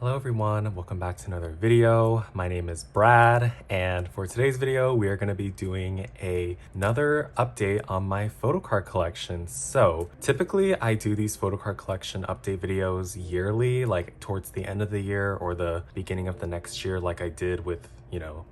Hello everyone, welcome back to another video. My name is Brad, and for today's video, we are going to be doing another update on my photocard collection. So typically I do these photocard collection update videos yearly, like towards the end of the year or the beginning of the next year, like I did with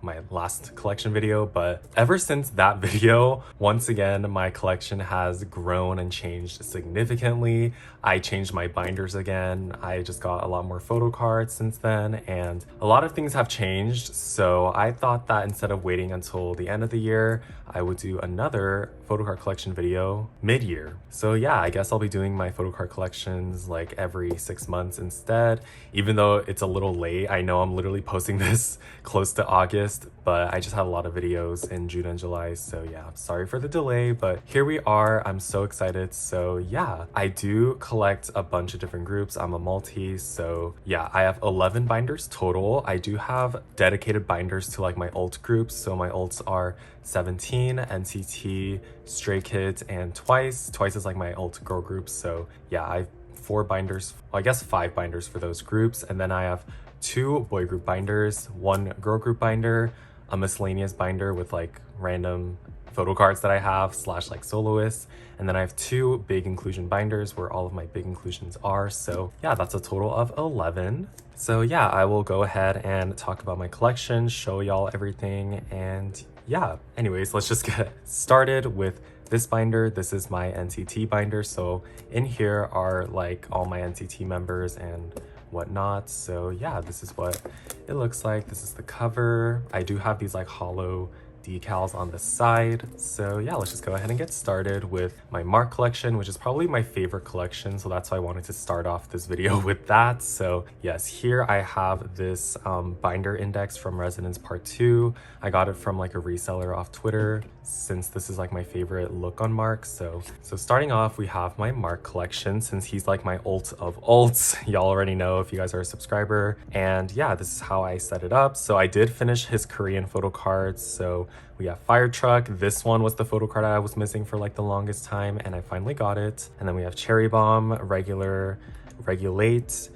my last collection video. But ever since that video, once again, my collection has grown and changed significantly. I changed my binders again. I just got a lot more photo cards since then, and a lot of things have changed. So I thought that instead of waiting until the end of the year, I would do another photocard collection video mid-year. So yeah, I guess I'll be doing my photocard collections like every 6 months instead, even though it's a little late. I know I'm literally posting this close to August, but I just had a lot of videos in June and July, so yeah, sorry for the delay, but here we are. I'm so excited. So yeah, I do collect a bunch of different groups. I'm a multi, so yeah, I have 11 binders total. I do have dedicated binders to like my alt groups, so my alts are 17, NCT, Stray Kids, and Twice. Twice is like my alt girl group, so yeah, I have 4 binders, well, I guess 5 binders for those groups, and then I have 2 boy group binders, 1 girl group binder, a miscellaneous binder with like random photo cards that I have slash like soloists, and then I have 2 big inclusion binders where all of my big inclusions are. So yeah, that's a total of 11. So yeah, I will go ahead and talk about my collection, show y'all everything, and yeah, anyways, let's just get started with this binder. This is my NCT binder, so in here are like all my NCT members and whatnot. So yeah, this is what it looks like. This is the cover. I do have these like hollow decals on the side. So yeah, let's just go ahead and get started with my mark collection, which is probably my favorite collection, so that's why I wanted to start off this video with that. So yes, here I have this binder index from Resonance Part 2. I got it from like a reseller off Twitter, since this is like my favorite look on Mark. So starting off, we have my Mark collection, since he's like my ult of ults. Y'all already know if you guys are a subscriber. And yeah, this is how I set it up. So I did finish his Korean photo cards. So we have Fire Truck. This one was the photo card I was missing for like the longest time, and I finally got it. And then we have Cherry Bomb, Regular, Regulate,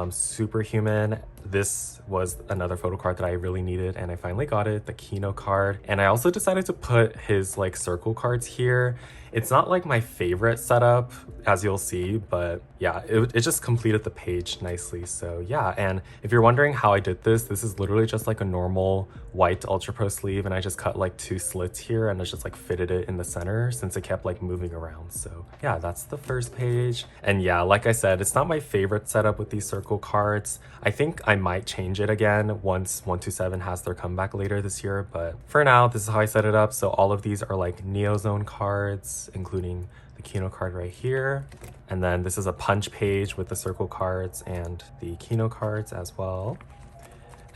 Superhuman. This was another photo card that I really needed, and I finally got it, the Kino card. And I also decided to put his like circle cards here. It's not like my favorite setup, as you'll see, but yeah, it just completed the page nicely. So yeah, and if you're wondering how I did this, this is literally just like a normal white Ultra Pro sleeve, and I just cut like 2 slits here and I just like fitted it in the center since it kept like moving around. So yeah, that's the first page. And yeah, like I said, it's not my favorite setup with these circle cards. I think I might change it again once 127 has their comeback later this year, but for now, this is how I set it up. So all of these are like Neozone cards, including the Kino card right here. And then this is a punch page with the circle cards and the Kino cards as well.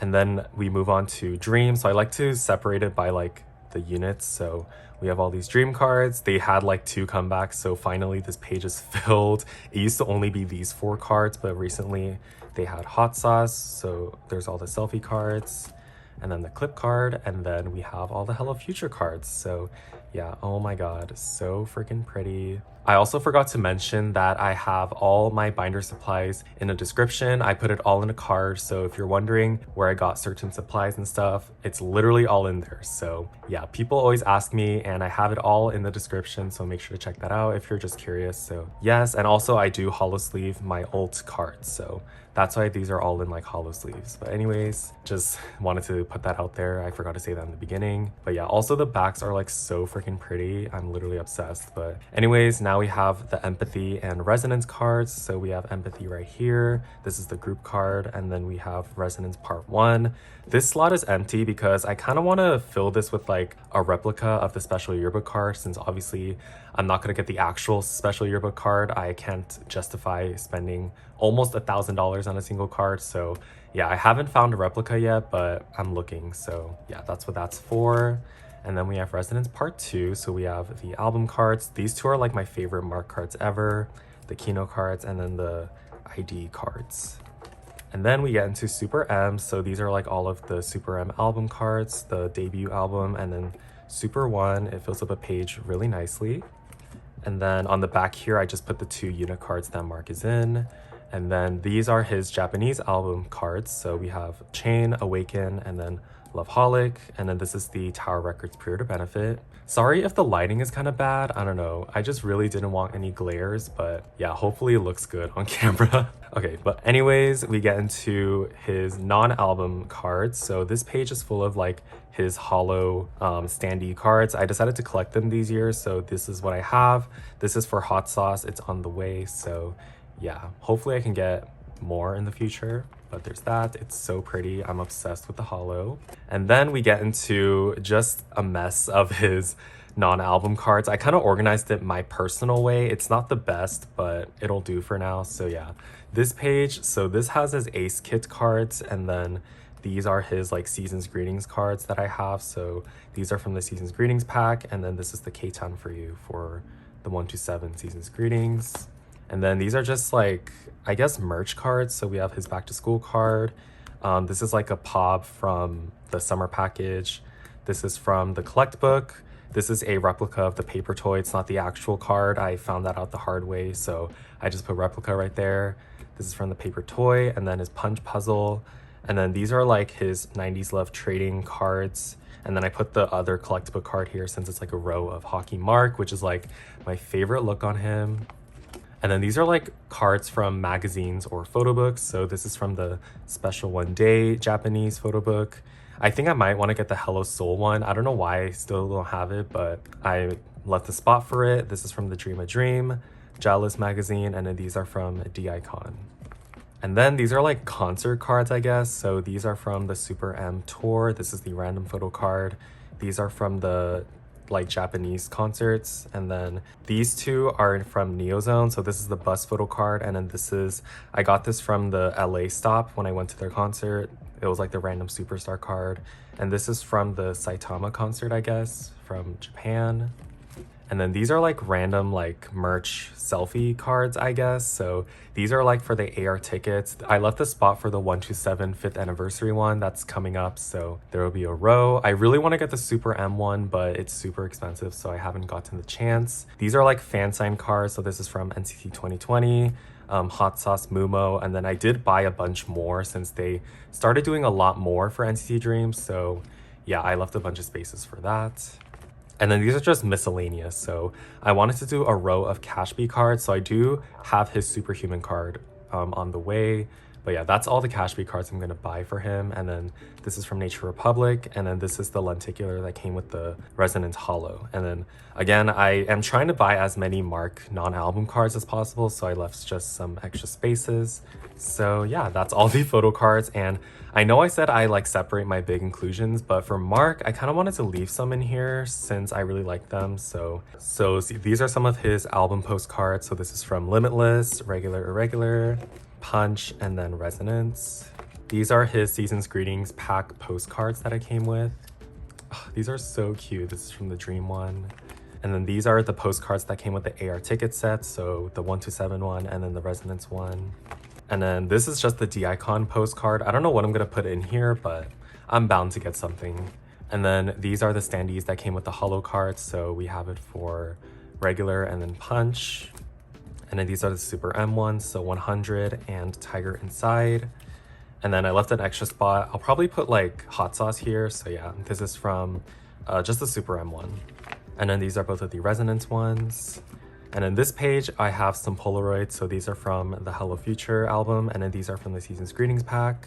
And then we move on to Dream. So I like to separate it by like the units. So we have all these Dream cards. They had like 2 comebacks, so finally this page is filled. It used to only be these 4 cards, but recently they had Hot Sauce. So there's all the selfie cards, and then the clip card, and then we have all the Hello Future cards. So yeah, oh my god, so freaking pretty. I also forgot to mention that I have all my binder supplies in a description. I put it all in a card, so if you're wondering where I got certain supplies and stuff, it's literally all in there. So yeah, people always ask me, and I have it all in the description, so make sure to check that out if you're just curious. So yes, and also I do hollow sleeve my alt cards, so that's why these are all in like hollow sleeves. But anyways, just wanted to put that out there. I forgot to say that in the beginning. But yeah, also the backs are like so freaking pretty. I'm literally obsessed. But anyways, now we have the Empathy and Resonance cards. So we have Empathy right here. This is the group card. And then we have Resonance Part 1. This slot is empty because I kind of want to fill this with like a replica of the special yearbook card, since obviously I'm not going to get the actual special yearbook card. I can't justify spending almost $1,000 on a single card. So yeah, I haven't found a replica yet, but I'm looking. So yeah, that's what that's for. And then we have Resonance Part 2. So we have the album cards. These 2 are like my favorite Mark cards ever. The Kino cards, and then the ID cards. And then we get into Super M. So these are like all of the Super M album cards, the debut album, and then Super 1. It fills up a page really nicely. And then on the back here, I just put the 2 unit cards that Mark is in. And then these are his Japanese album cards. So we have Chain, Awaken, and then Loveholic. And then this is the Tower Records pre-order benefit. Sorry if the lighting is kind of bad. I don't know. I just really didn't want any glares, but yeah, hopefully it looks good on camera. Okay, but anyways, we get into his non-album cards. So this page is full of like his hollow standee cards. I decided to collect them these years, so this is what I have. This is for Hot Sauce. It's on the way, so yeah, hopefully I can get more in the future, but there's that. It's so pretty. I'm obsessed with the hollow. And then we get into just a mess of his non-album cards. I kind of organized it my personal way. It's not the best, but it'll do for now. So yeah, this page, so this has his Ace Kit cards, and then these are his like Season's Greetings cards that I have. So these are from the Season's Greetings pack, and then this is the K-Town for you for the 127 Season's Greetings. And then these are just like, I guess, merch cards. So we have his back to school card. This is like a pop from the summer package. This is from the collect book. This is a replica of the paper toy. It's not the actual card. I found that out the hard way, so I just put replica right there. This is from the paper toy, and then his punch puzzle. And then these are like his 90s Love trading cards. And then I put the other collect book card here since it's like a row of Hockey Mark, which is like my favorite look on him. And then these are like cards from magazines or photo books. So this is from the Special One Day Japanese photo book. I think I might want to get the Hello Soul one. I don't know why I still don't have it, but I left the spot for it. This is from the Dream a Dream, Jealous magazine, and then these are from D-Icon. And then these are like concert cards, I guess. So these are from the Super M tour. This is the random photo card. These are from the like Japanese concerts, and then these two are from Neozone. So this is the bus photo card, and then this is, I got this from the LA stop when I went to their concert. It was like the random superstar card, and this is from the Saitama concert, I guess, from Japan. And then these are like random like merch selfie cards, I guess. So these are like for the AR tickets. I left the spot for the 127 5th anniversary one that's coming up, so there will be a row. I really want to get the Super M one, but it's super expensive, so I haven't gotten the chance. These are like fan sign cards. So this is from NCT 2020, Hot Sauce, Mumo, and then I did buy a bunch more since they started doing a lot more for NCT Dreams. So yeah, I left a bunch of spaces for that. And then these are just miscellaneous. So I wanted to do a row of Cashby cards. So I do have his Superhuman card on the way. But yeah, that's all the Cashby cards I'm going to buy for him. And then this is from Nature Republic. And then this is the lenticular that came with the Resonance Hollow. And then again, I am trying to buy as many Mark non-album cards as possible. So I left just some extra spaces. So yeah, that's all the photo cards. And I know I said I like separate my big inclusions, but for Mark, I kind of wanted to leave some in here since I really like them. So see, these are some of his album postcards. So this is from Limitless, Regular Irregular, Punch, and then Resonance. These are his Season's Greetings pack postcards that I came with. Oh, these are so cute. This is from the Dream one. And then these are the postcards that came with the AR ticket set. So the 127 one and then the Resonance one. And then this is just the D-Icon postcard. I don't know what I'm gonna put in here, but I'm bound to get something. And then these are the standees that came with the holo cards. So we have it for regular and then punch. And then these are the Super M ones, so 100 and Tiger Inside. And then I left an extra spot. I'll probably put like hot sauce here. So yeah, this is from just the Super M one. And then these are both of the Resonance ones. And in this page, I have some Polaroids. So these are from the Hello Future album, and then these are from the Season's Greetings pack.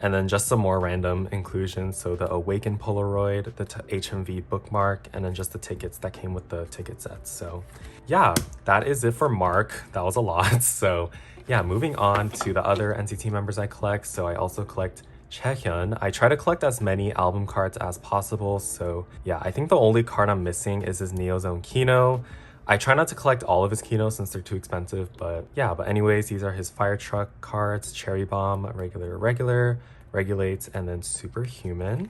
And then just some more random inclusions. So the Awaken Polaroid, the HMV bookmark, and then just the tickets that came with the ticket sets. So yeah, that is it for Mark. That was a lot. So yeah, moving on to the other NCT members I collect. So I also collect Chaehyun. I try to collect as many album cards as possible. So yeah, I think the only card I'm missing is his Neozone Kino. I try not to collect all of his Kinos since they're too expensive, but yeah, but anyways, these are his Fire Truck cards, Cherry Bomb, Regular, Regulates, and then Superhuman.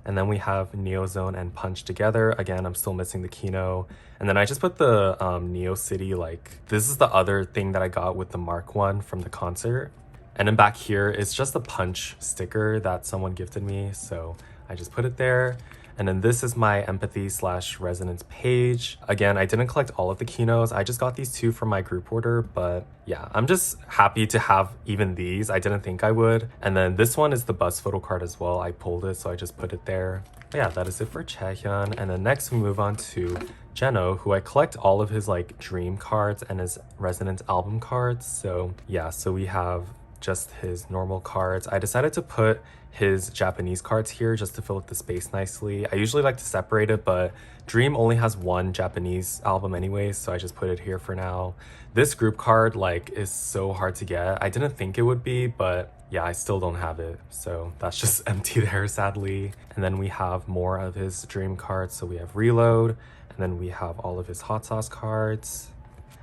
And then we have Neozone and Punch together. Again, I'm still missing the Kino. And then I just put the Neo City, like, this is the other thing that I got with the Mark one from the concert. And then back here is just a Punch sticker that someone gifted me, so I just put it there. And then this is my empathy slash resonance page. Again, I didn't collect all of the keynotes. I just got these two from my group order, but yeah, I'm just happy to have even these. I didn't think I would. And then this one is the bus photo card as well. I pulled it, so I just put it there. But yeah, that is it for Chaehyun. And then next we move on to Jeno, who I collect all of his like dream cards and his resonance album cards. So yeah, so we have just his normal cards. I decided to put his Japanese cards here just to fill up the space nicely. I usually like to separate it, but Dream only has one Japanese album anyways, so I just put it here for now. This group card like is so hard to get. I didn't think it would be, but yeah, I still don't have it, so that's just empty there, sadly. And then we have more of his Dream cards. So we have Reload, and then we have all of his Hot Sauce cards,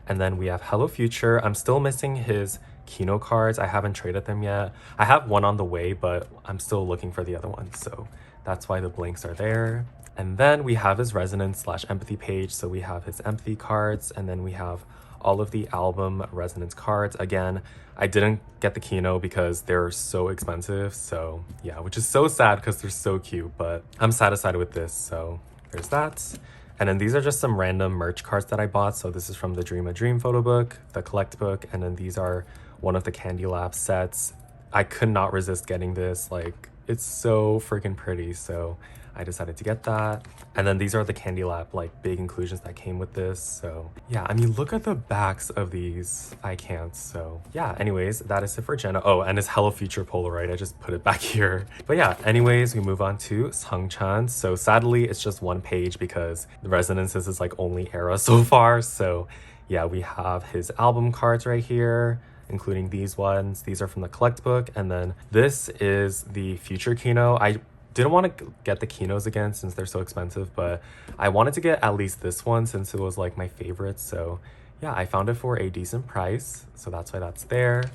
and then we have Hello Future. I'm still missing his Kino cards. I haven't traded them yet. I have one on the way, but I'm still looking for the other one, so that's why the blanks are there. And then we have his resonance slash empathy page. So we have his empathy cards, and then we have all of the album resonance cards. Again, I didn't get the Kino because they're so expensive, so yeah, which is so sad because they're so cute, but I'm satisfied with this, so there's that. And then these are just some random merch cards that I bought. So this is from the Dream a Dream photo book, the collect book, and then these are one of the Candy Lab sets. I could not resist getting this. Like, it's so freaking pretty, so I decided to get that. And then these are the Candy Lab like big inclusions that came with this. So yeah, I mean, look at the backs of these. I can't. So yeah, anyways, that is it for Jenna. Oh, and his Hello Future Polaroid, I just put it back here. But yeah, anyways, we move on to Sungchan. So sadly, it's just one page because the resonances is like only era so far. So yeah, we have his album cards right here, including these ones. These are from the collect book. And then this is the Future Kino. I didn't want to get the Kinos again since they're so expensive, but I wanted to get at least this one since it was like my favorite. So yeah, I found it for a decent price, so that's why that's there.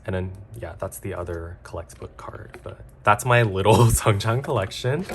And then yeah, that's the other collect book card, but that's my little Sungchan collection.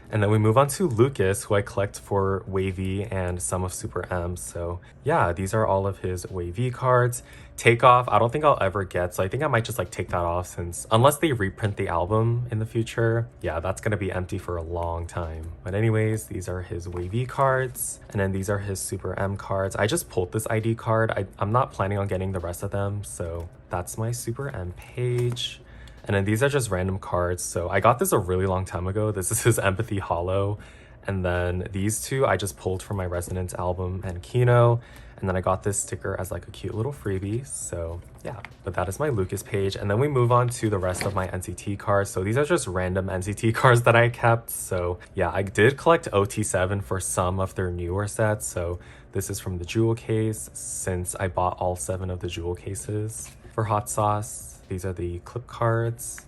And then we move on to Lucas, who I collect for Wavy and some of Super M. So yeah, these are all of his Wavy cards. Takeoff, I don't think I'll ever get, so I think I might just like take that off since unless they reprint the album in the future, yeah, that's gonna be empty for a long time. But anyways, these are his Wavy cards, and then these are his Super M cards. I just pulled this ID card. I'm not planning on getting the rest of them, so that's my Super M page. And then these are just random cards. So I got this a really long time ago. This is his Empathy Hollow. And then these two I just pulled from my Resonance album and Kino. And then I got this sticker as like a cute little freebie. So yeah, but that is my Lucas page. And then we move on to the rest of my NCT cards. So these are just random NCT cards that I kept. So yeah, I did collect OT7 for some of their newer sets. So this is from the jewel case since I bought all 7 of the jewel cases for Hot Sauce. These are the clip cards,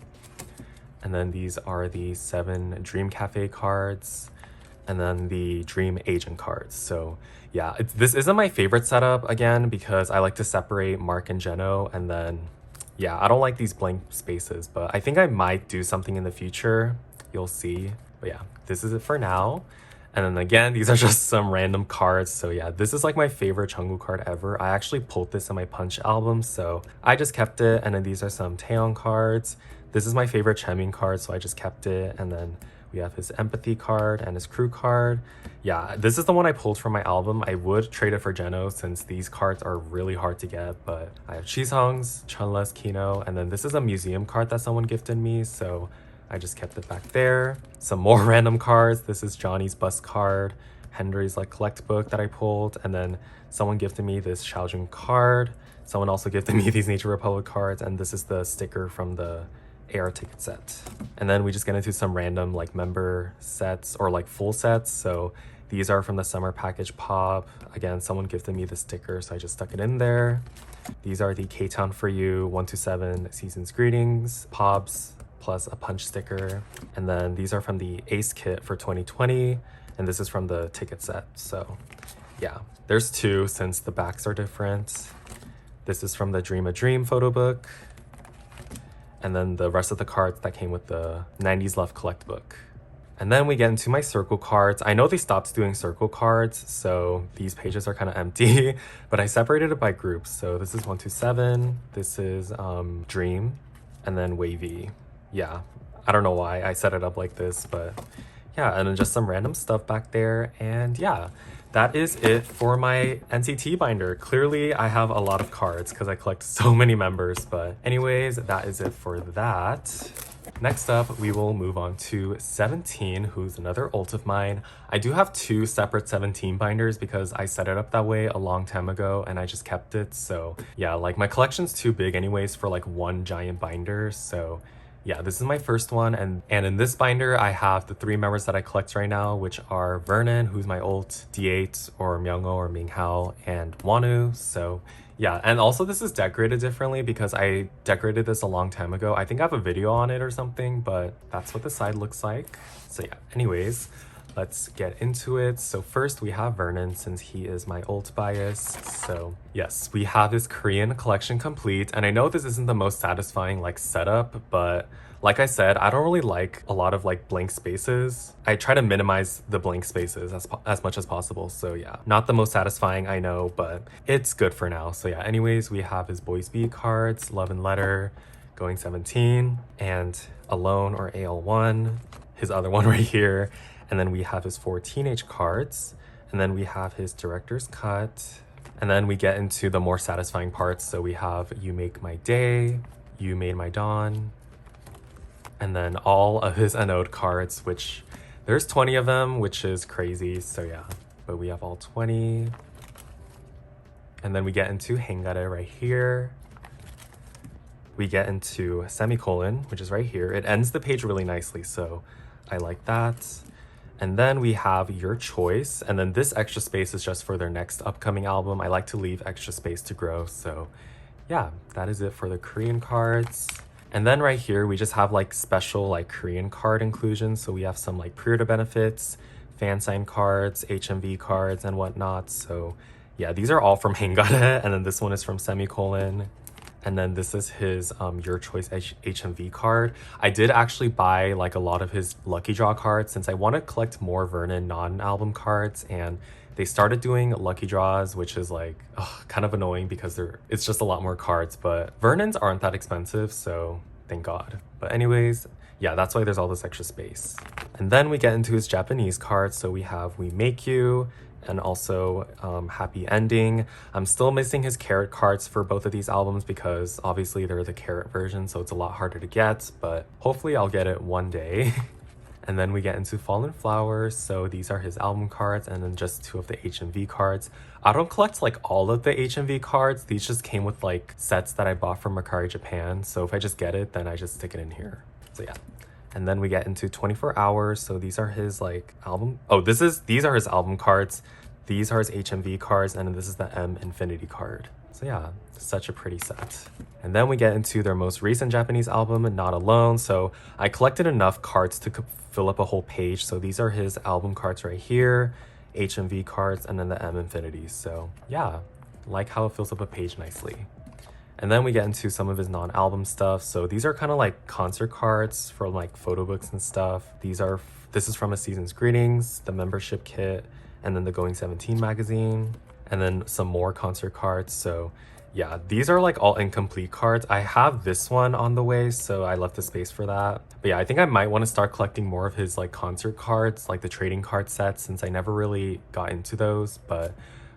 and then these are the 7 Dream Cafe cards, and then the Dream Agent cards. So yeah, this isn't my favorite setup again because I like to separate Mark and Jeno, and then yeah, I don't like these blank spaces, but I think I might do something in the future. You'll see. But yeah, this is it for now. And then again, these are just some random cards. So yeah, this is like my favorite Jungkook card ever. I actually pulled this in my Punch album, so I just kept it. And then these are some Taeyong cards. This is my favorite Chemin card, so I just kept it. And then we have his Empathy card and his Crew card. Yeah, this is the one I pulled from my album. I would trade it for Jeno since these cards are really hard to get, but I have Chisung's, Chunla's Kino, and then this is a museum card that someone gifted me, so I just kept it back there. Some more random cards. This is Johnny's bus card, Henry's like collect book that I pulled, and then someone gifted me this Xiaojun card. Someone also gifted me these Nature Republic cards, and this is the sticker from the air ticket set. And then we just get into some random like member sets or like full sets. So these are from the summer package pop. Again, someone gifted me the sticker, so I just stuck it in there. These are the K-Town for You 127 seasons greetings pops, plus a punch sticker. And then these are from the Ace kit for 2020, and this is from the ticket set. So yeah, there's 2 since the backs are different. This is from the Dream a Dream photo book, and then the rest of the cards that came with the 90s Love collect book. And then we get into my circle cards. I know they stopped doing circle cards, so these pages are kind of empty, but I separated it by groups. So this is 127, this is Dream, and then Wavy. Yeah, I don't know why I set it up like this, but yeah, and then just some random stuff back there. And yeah, that is it for my NCT binder. Clearly, I have a lot of cards because I collect so many members. But anyways, that is it for that. Next up, we will move on to 17, who's another ult of mine. I do have two separate 17 binders because I set it up that way a long time ago and I just kept it. So yeah, like my collection's too big anyways for like one giant binder. So yeah, this is my first one, and in this binder I have the three members that I collect right now, which are Vernon, who's my ult, D8 or Myungo or Minghao, and Wonu. So yeah, and also this is decorated differently because I decorated this a long time ago. I think I have a video on it or something, but that's what the side looks like. So yeah, anyways, let's get into it. So first we have Vernon, since he is my ult bias. So yes, we have his Korean collection complete. And I know this isn't the most satisfying like setup, but like I said, I don't really like a lot of like blank spaces. I try to minimize the blank spaces as much as possible. So yeah, not the most satisfying, I know, but it's good for now. So yeah, anyways, we have his Boys B cards, Love and Letter, Going 17, and Alone or AL1, his other one right here. And then we have his 4 teenage cards, and then we have his director's cut, and then we get into the more satisfying parts. So we have You Make My Day, You Made My Dawn, and then all of his anode cards, which there's 20 of them, which is crazy. So yeah, but we have all 20. And then we get into Hengare right here. We get into Semicolon, which is right here. It ends the page really nicely, so I like that. And then we have Your Choice, and then this extra space is just for their next upcoming album. I like to leave extra space to grow. So yeah, that is it for the Korean cards. And then right here, we just have like special like Korean card inclusions. So we have some like pre-order benefits, fan sign cards, HMV cards, and whatnot. So yeah, these are all from Hengare, and then this one is from Semicolon. And then this is his Your Choice HMV card. I did actually buy like a lot of his Lucky Draw cards since I want to collect more Vernon non-album cards, and they started doing Lucky Draws, which is like kind of annoying because it's just a lot more cards, but Vernon's aren't that expensive, so thank God. But anyways, yeah, that's why there's all this extra space. And then we get into his Japanese cards. So we have We Make You, and also Happy Ending. I'm still missing his Carrot cards for both of these albums because obviously they're the Carrot version, so it's a lot harder to get, but hopefully I'll get it one day. And then we get into Fallen Flowers. So these are his album cards, and then just two of the HMV cards. I don't collect like all of the HMV cards. These just came with like sets that I bought from Mercari Japan. So if I just get it, then I just stick it in here. So yeah. And then we get into 24 Hours. So these are his like album. Oh, these are his album cards. These are his HMV cards, and then this is the M Infinity card. So yeah, such a pretty set. And then we get into their most recent Japanese album, Not Alone. So I collected enough cards to fill up a whole page. So these are his album cards right here, HMV cards, and then the M Infinities. So yeah, like how it fills up a page nicely. And then we get into some of his non-album stuff. So these are kind of like concert cards from like photo books and stuff. This is from A Season's Greetings, the membership kit, and then the Going 17 magazine, and then some more concert cards. So yeah, these are like all incomplete cards. I have this one on the way, so I left the space for that. But yeah, I think I might want to start collecting more of his like concert cards, like the trading card sets, since I never really got into those. But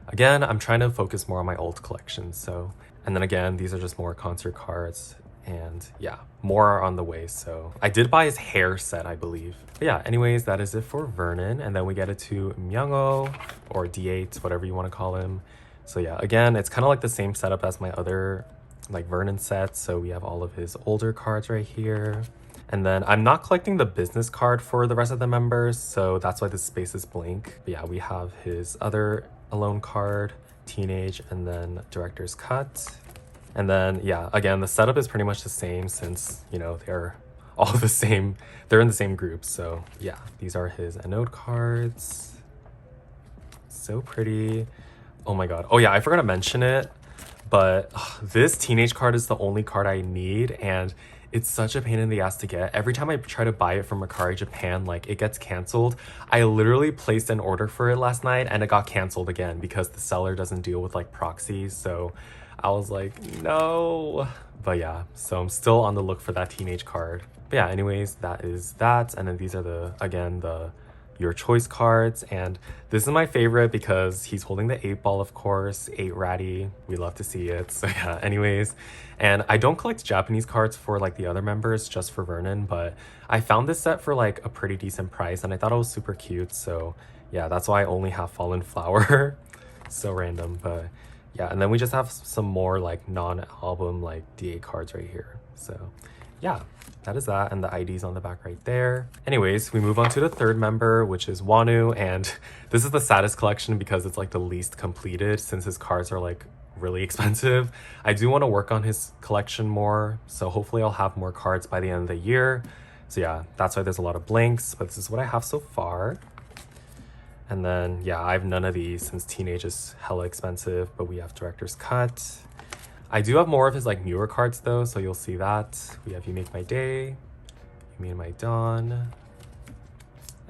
again, I'm trying to focus more on my old collection. So, and then again, these are just more concert cards, and yeah, more are on the way. So I did buy his hair set, I believe. But yeah, anyways, that is it for Vernon. And then we get it to Myungo, or D8, whatever you want to call him. So yeah, again, it's kind of like the same setup as my other like Vernon sets. So we have all of his older cards right here. And then I'm not collecting the business card for the rest of the members, so that's why this space is blank. But yeah, we have his other Alone card, Teenage, and then Director's Cut. And then yeah, again, the setup is pretty much the same since, you know, they're all the same. They're in the same group. So yeah, these are his Anode cards. So pretty. Oh my God. Oh yeah, I forgot to mention it, but this Teenage card is the only card I need, and it's such a pain in the ass to get. Every time I try to buy it from Mercari Japan, like it gets canceled. I literally placed an order for it last night and it got canceled again because the seller doesn't deal with like proxies. So I was like, no. But yeah, so I'm still on the look for that Teenage card. But yeah, anyways, that is that. And then these are the your choice cards. And this is my favorite because he's holding the 8 ball, of course, 8 ratty. We love to see it. So yeah, anyways. And I don't collect Japanese cards for like the other members, just for Vernon, but I found this set for like a pretty decent price and I thought it was super cute. So yeah, that's why I only have Fallen Flower. So random, but yeah. And then we just have some more like non-album like DA cards right here. So yeah, that is that, and the IDs on the back right there. Anyways, we move on to the third member, which is Wanu, and this is the saddest collection because it's like the least completed since his cards are like really expensive. I do want to work on his collection more, so hopefully I'll have more cards by the end of the year. So yeah, that's why there's a lot of blanks, but this is what I have so far. And then yeah, I have none of these since Teenage is hella expensive, but we have Director's Cut. I do have more of his like newer cards though, so you'll see that. We have You Make My Day, You Made My Dawn.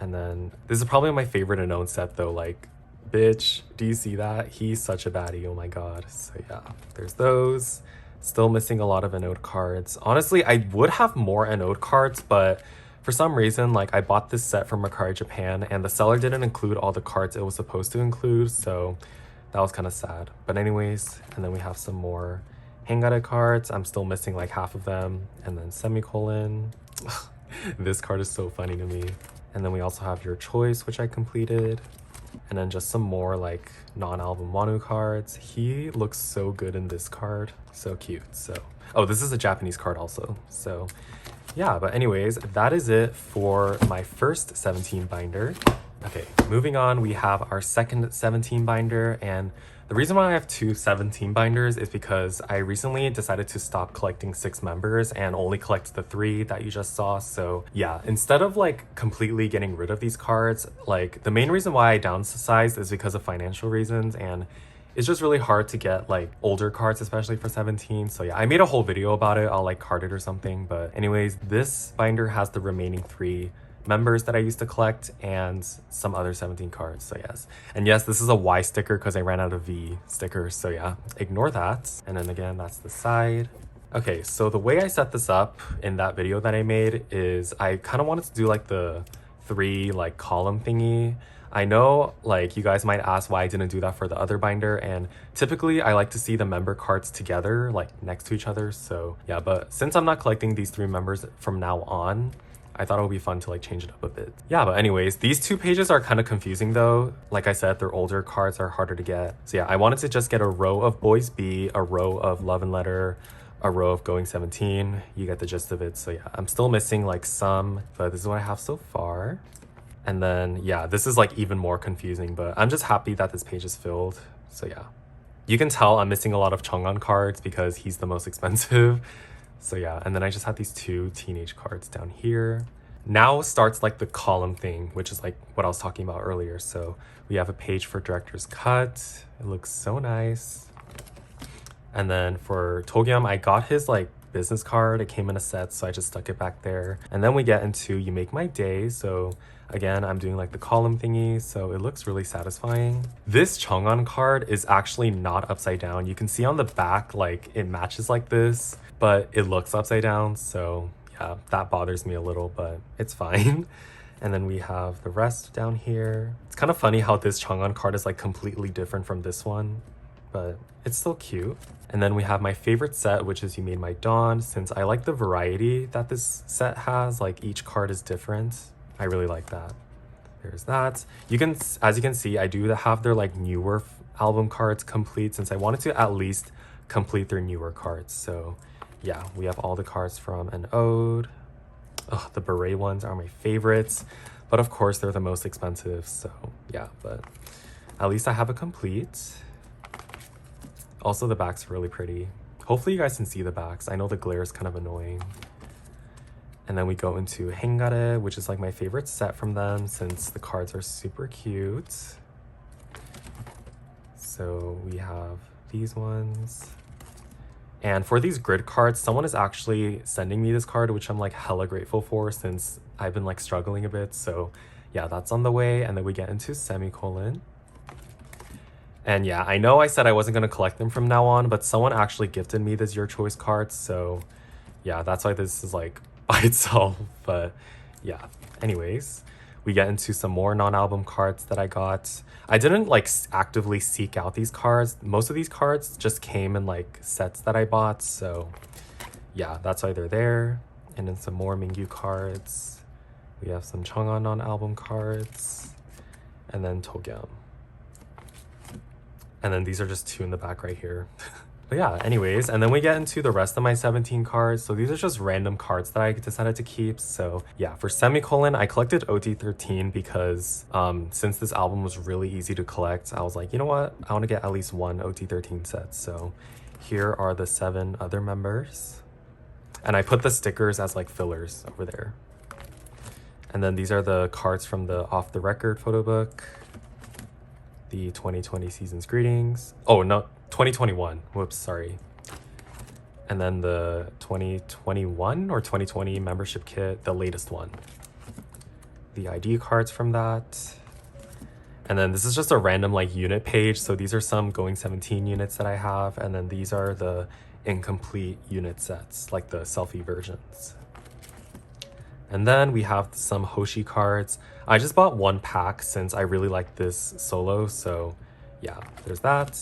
And then this is probably my favorite unknown set though, like, bitch, do you see that? He's such a baddie, oh my god. So yeah, there's those. Still missing a lot of Anode cards. Honestly, I would have more Anode cards, but for some reason, like, I bought this set from Mercari Japan and the seller didn't include all the cards it was supposed to include, so that was kind of sad. But anyways, and then we have some more Hangare cards. I'm still missing like half of them. And then Semicolon. This card is so funny to me. And then we also have Your Choice, which I completed. And then just some more like non-album Wanu cards. He looks so good in this card. So cute. So, oh, this is a Japanese card also. So yeah, but anyways, that is it for my first 17 binder. Okay, moving on, we have our second 17 binder, and the reason why I have two 17 binders is because I recently decided to stop collecting 6 members and only collect the 3 that you just saw. So yeah, instead of like completely getting rid of these cards, like the main reason why I downsized is because of financial reasons, and it's just really hard to get like older cards, especially for 17. So yeah, I made a whole video about it. I'll like card it or something. But anyways, this binder has the remaining 3 members that I used to collect and some other 17 cards. So yes, and yes, this is a Y sticker because I ran out of V stickers. So yeah, ignore that. And then again, that's the side. Okay, so the way I set this up in that video that I made is I kind of wanted to do like the 3 like column thingy. I know like you guys might ask why I didn't do that for the other binder, and typically I like to see the member cards together like next to each other. So yeah, but since I'm not collecting these 3 members from now on, I thought it would be fun to like change it up a bit. Yeah, but anyways, these 2 pages are kind of confusing though. Like I said, their older cards are harder to get. So yeah, I wanted to just get a row of Boys B, a row of Love and Letter, a row of Going 17. You get the gist of it. So yeah, I'm still missing like some, but this is what I have so far. And then yeah, this is like even more confusing, but I'm just happy that this page is filled. So yeah, you can tell I'm missing a lot of Chang'an cards because he's the most expensive. So yeah, and then I just have these 2 Teenage cards down here. Now starts like the column thing, which is like what I was talking about earlier. So we have a page for Director's Cut. It looks so nice. And then for Togyum, I got his like business card. It came in a set, so I just stuck it back there. And then we get into You Make My Day. So again, I'm doing like the column thingy, so it looks really satisfying. This Chang'an card is actually not upside down. You can see on the back, like it matches like this, but it looks upside down. So yeah, that bothers me a little, but it's fine. And then we have the rest down here. It's kind of funny how this Chang'an card is like completely different from this one, but it's still cute. And then we have my favorite set, which is You Made My Dawn. Since I like the variety that this set has, like each card is different. I really like that. There's that. You can, as you can see, I do have their like newer album cards complete since I wanted to at least complete their newer cards. So yeah, we have all the cards from an Ode. Oh, the beret ones are my favorites, but of course they're the most expensive. So yeah, but at least I have a complete. Also, the back's really pretty. Hopefully you guys can see the backs. I know the glare is kind of annoying. And then we go into Hangare, which is like my favorite set from them since the cards are super cute. So we have these ones. And for these grid cards, someone is actually sending me this card, which I'm like hella grateful for since I've been like struggling a bit. So yeah, that's on the way. And then we get into Semicolon. And yeah, I know I said I wasn't going to collect them from now on, but someone actually gifted me this Your Choice card. So yeah, that's why this is like by itself. But yeah, anyways, we get into some more non-album cards that I got. I didn't like actively seek out these cards. Most of these cards just came in like sets that I bought, so yeah, that's why they're there. And then some more Mingyu cards. We have some Chang'an non-album cards, and then Togyam. And then these are just two in the back right here. But yeah, anyways, and then we get into the rest of my 17 cards. So these are just random cards that I decided to keep. So yeah, for Semicolon, I collected OT13 because since this album was really easy to collect, I was like, you know what? I want to get at least one OT13 set. So here are the 7 other members. And I put the stickers as like fillers over there. And then these are the cards from the Off the Record photo book. The 2020 season's greetings. Oh, no, 2021. Whoops, sorry. And then the 2021 or 2020 membership kit, the latest one. The ID cards from that. And then this is just a random like unit page. So these are some Going 17 units that I have. And then these are the incomplete unit sets, like the selfie versions. And then we have some Hoshi cards. I just bought 1 pack since I really like this solo. So yeah, there's that.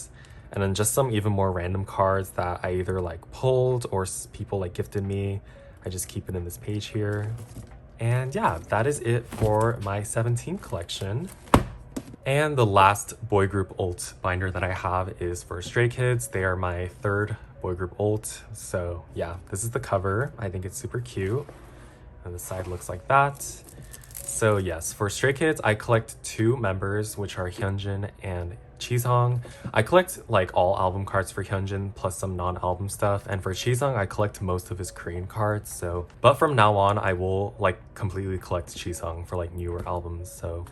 And then just some even more random cards that I either like pulled or people like gifted me. I just keep it in this page here. And yeah, that is it for my 17 collection. And the last boy group ult binder that I have is for Stray Kids. They are my 3rd boy group ult. So yeah, this is the cover. I think it's super cute. And the side looks like that. So yes, for Stray Kids, I collect 2 members, which are Hyunjin and Chisung. I collect like all album cards for Hyunjin plus some non-album stuff. And for Chisung, I collect most of his Korean cards. So, but from now on, I will like completely collect Chisung for like newer albums. So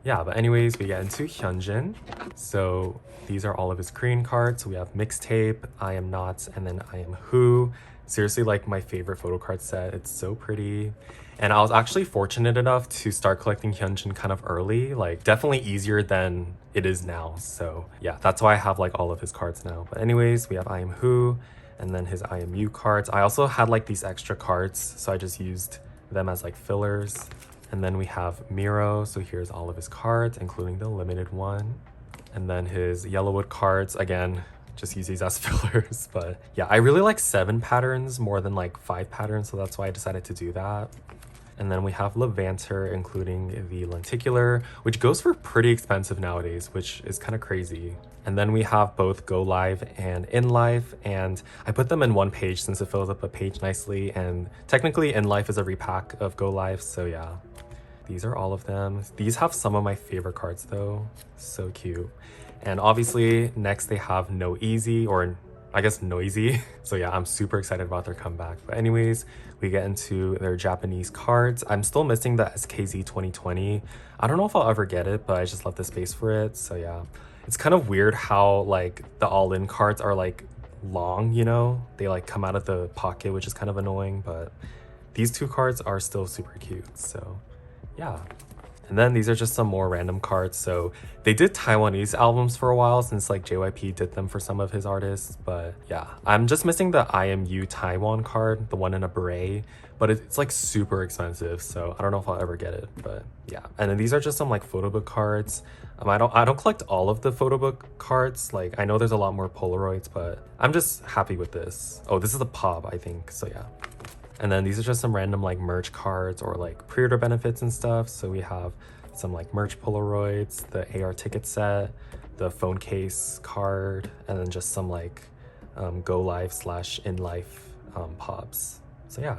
yeah, but anyways, we get into Hyunjin. So these are all of his Korean cards. So we have Mixtape, I Am Not, and then I Am Who. Seriously, like my favorite photo card set. It's so pretty. And I was actually fortunate enough to start collecting Hyunjin kind of early, like definitely easier than it is now. So yeah, that's why I have like all of his cards now. But anyways, we have I Am Who, and then his I Am You cards. I also had like these extra cards, so I just used them as like fillers. And then we have Miro, so here's all of his cards, including the limited one. And then his Yellowwood cards, again, just use these as fillers. But yeah, I really like 7 patterns more than like 5 patterns, so that's why I decided to do that. And then we have Levanter, including the lenticular, which goes for pretty expensive nowadays, which is kind of crazy. And then we have both Go Live and In Life, and I put them in one page since it fills up a page nicely, and technically In Life is a repack of Go Live, so yeah. These are all of them. These have some of my favorite cards though. So cute. And obviously next they have No Easy, or I guess Noisy. So yeah, I'm super excited about their comeback. But anyways, we get into their Japanese cards. I'm still missing the SKZ 2020. I don't know if I'll ever get it, but I just love the space for it. So yeah, it's kind of weird how like the all-in cards are like long, you know? They like come out of the pocket, which is kind of annoying, but these 2 cards are still super cute. So yeah. And then these are just some more random cards. So they did Taiwanese albums for a while since like JYP did them for some of his artists. But yeah, I'm just missing the IMU Taiwan card, the one in a beret, but it's like super expensive. So I don't know if I'll ever get it, but yeah. And then these are just some like photo book cards. I don't collect all of the photo book cards. Like I know there's a lot more Polaroids, but I'm just happy with this. Oh, this is the pop, I think. So yeah. And then these are just some random like merch cards or like pre-order benefits and stuff. So we have some like merch Polaroids, the AR ticket set, the phone case card, and then just some like Go Live / In Life pops. So yeah,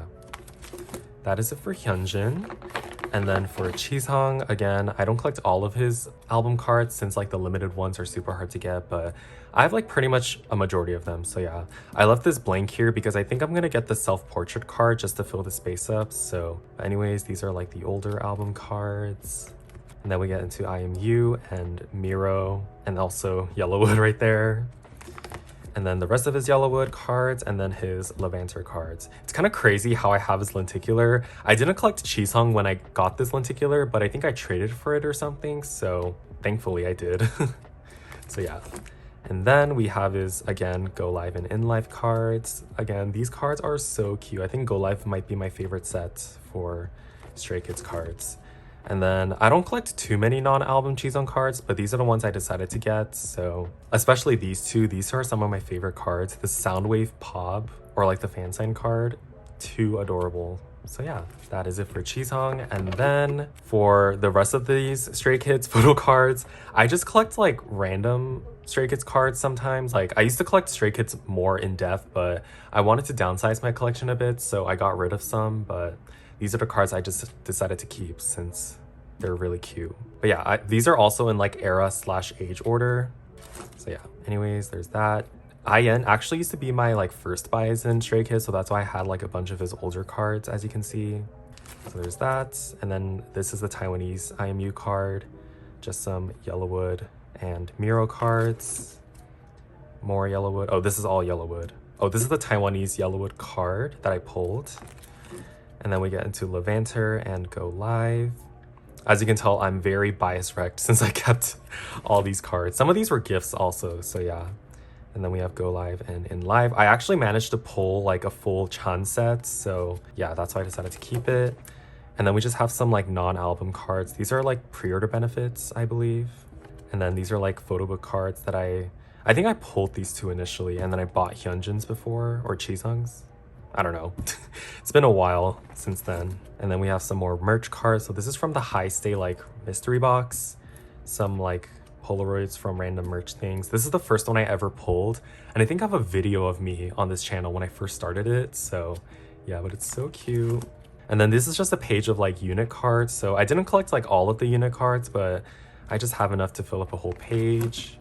that is it for Hyunjin. And then for Chisung, again, I don't collect all of his album cards since like the limited ones are super hard to get, but I have like pretty much a majority of them. So yeah, I left this blank here because I think I'm gonna get the self-portrait card just to fill the space up. So anyways, these are like the older album cards. And then we get into IMU and Miro and also Yellowwood right there. And then the rest of his Yellowwood cards, and then his Levanter cards. It's kind of crazy how I have his lenticular. I didn't collect Chisung when I got this lenticular, but I think I traded for it or something, so thankfully I did. So yeah. And then we have his, again, Go Live and In Life cards. Again, these cards are so cute. I think Go Live might be my favorite set for Stray Kids cards. And then I don't collect too many non-album Cheezone cards, but these are the ones I decided to get. So especially these two, these are some of my favorite cards. The Soundwave Pop, or like the fan sign card, too adorable. So yeah, that is it for Cheezone. And then for the rest of these Stray Kids photo cards, I just collect like random Stray Kids cards sometimes. Like I used to collect Stray Kids more in depth, but I wanted to downsize my collection a bit, so I got rid of some. But these are the cards I just decided to keep since they're really cute. But yeah, these are also in like era/age order. So yeah, anyways, there's that. IN actually used to be my like first buys in Stray Kids, so that's why I had like a bunch of his older cards, as you can see. So there's that. And then this is the Taiwanese IMU card, just some Yellowwood and Miro cards. More Yellowwood. Oh, this is all Yellowwood. Oh, this is the Taiwanese Yellowwood card that I pulled. And then we get into Levanter and Go Live. As you can tell, I'm very bias wrecked since I kept all these cards. Some of these were gifts also, so yeah. And then we have Go Live and In Live. I actually managed to pull like a full Chan set, so yeah, that's why I decided to keep it. And then we just have some like non-album cards. These are like pre-order benefits, I believe. And then these are like photo book cards that I think I pulled these two initially, and then I bought Hyunjin's before, or Cheezong's. I don't know. It's been a while since then. And then we have some more merch cards. So this is from the High Stay like mystery box. Some like Polaroids from random merch things. This is the first one I ever pulled, and I think I have a video of me on this channel when I first started it. So yeah, but it's so cute. And then this is just a page of like unit cards. So I didn't collect like all of the unit cards, but I just have enough to fill up a whole page.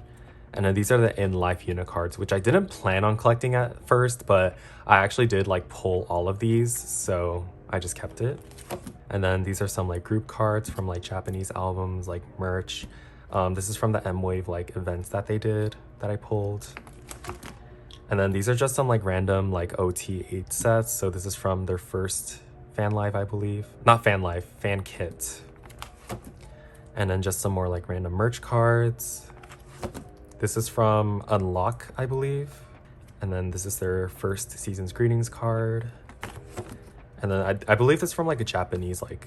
And then these are the in life unit cards, which I didn't plan on collecting at first, but I actually did like pull all of these, so I just kept it. And then these are some like group cards from like Japanese albums, like merch. This is from the M-Wave like events that they did that I pulled. And then these are just some like random like OT8 sets. So this is from their first fan live, I believe. Not fan live, fan kit. And then just some more like random merch cards. This is from Unlock, I believe. And then this is their first season's greetings card. And then I believe this is from like a Japanese like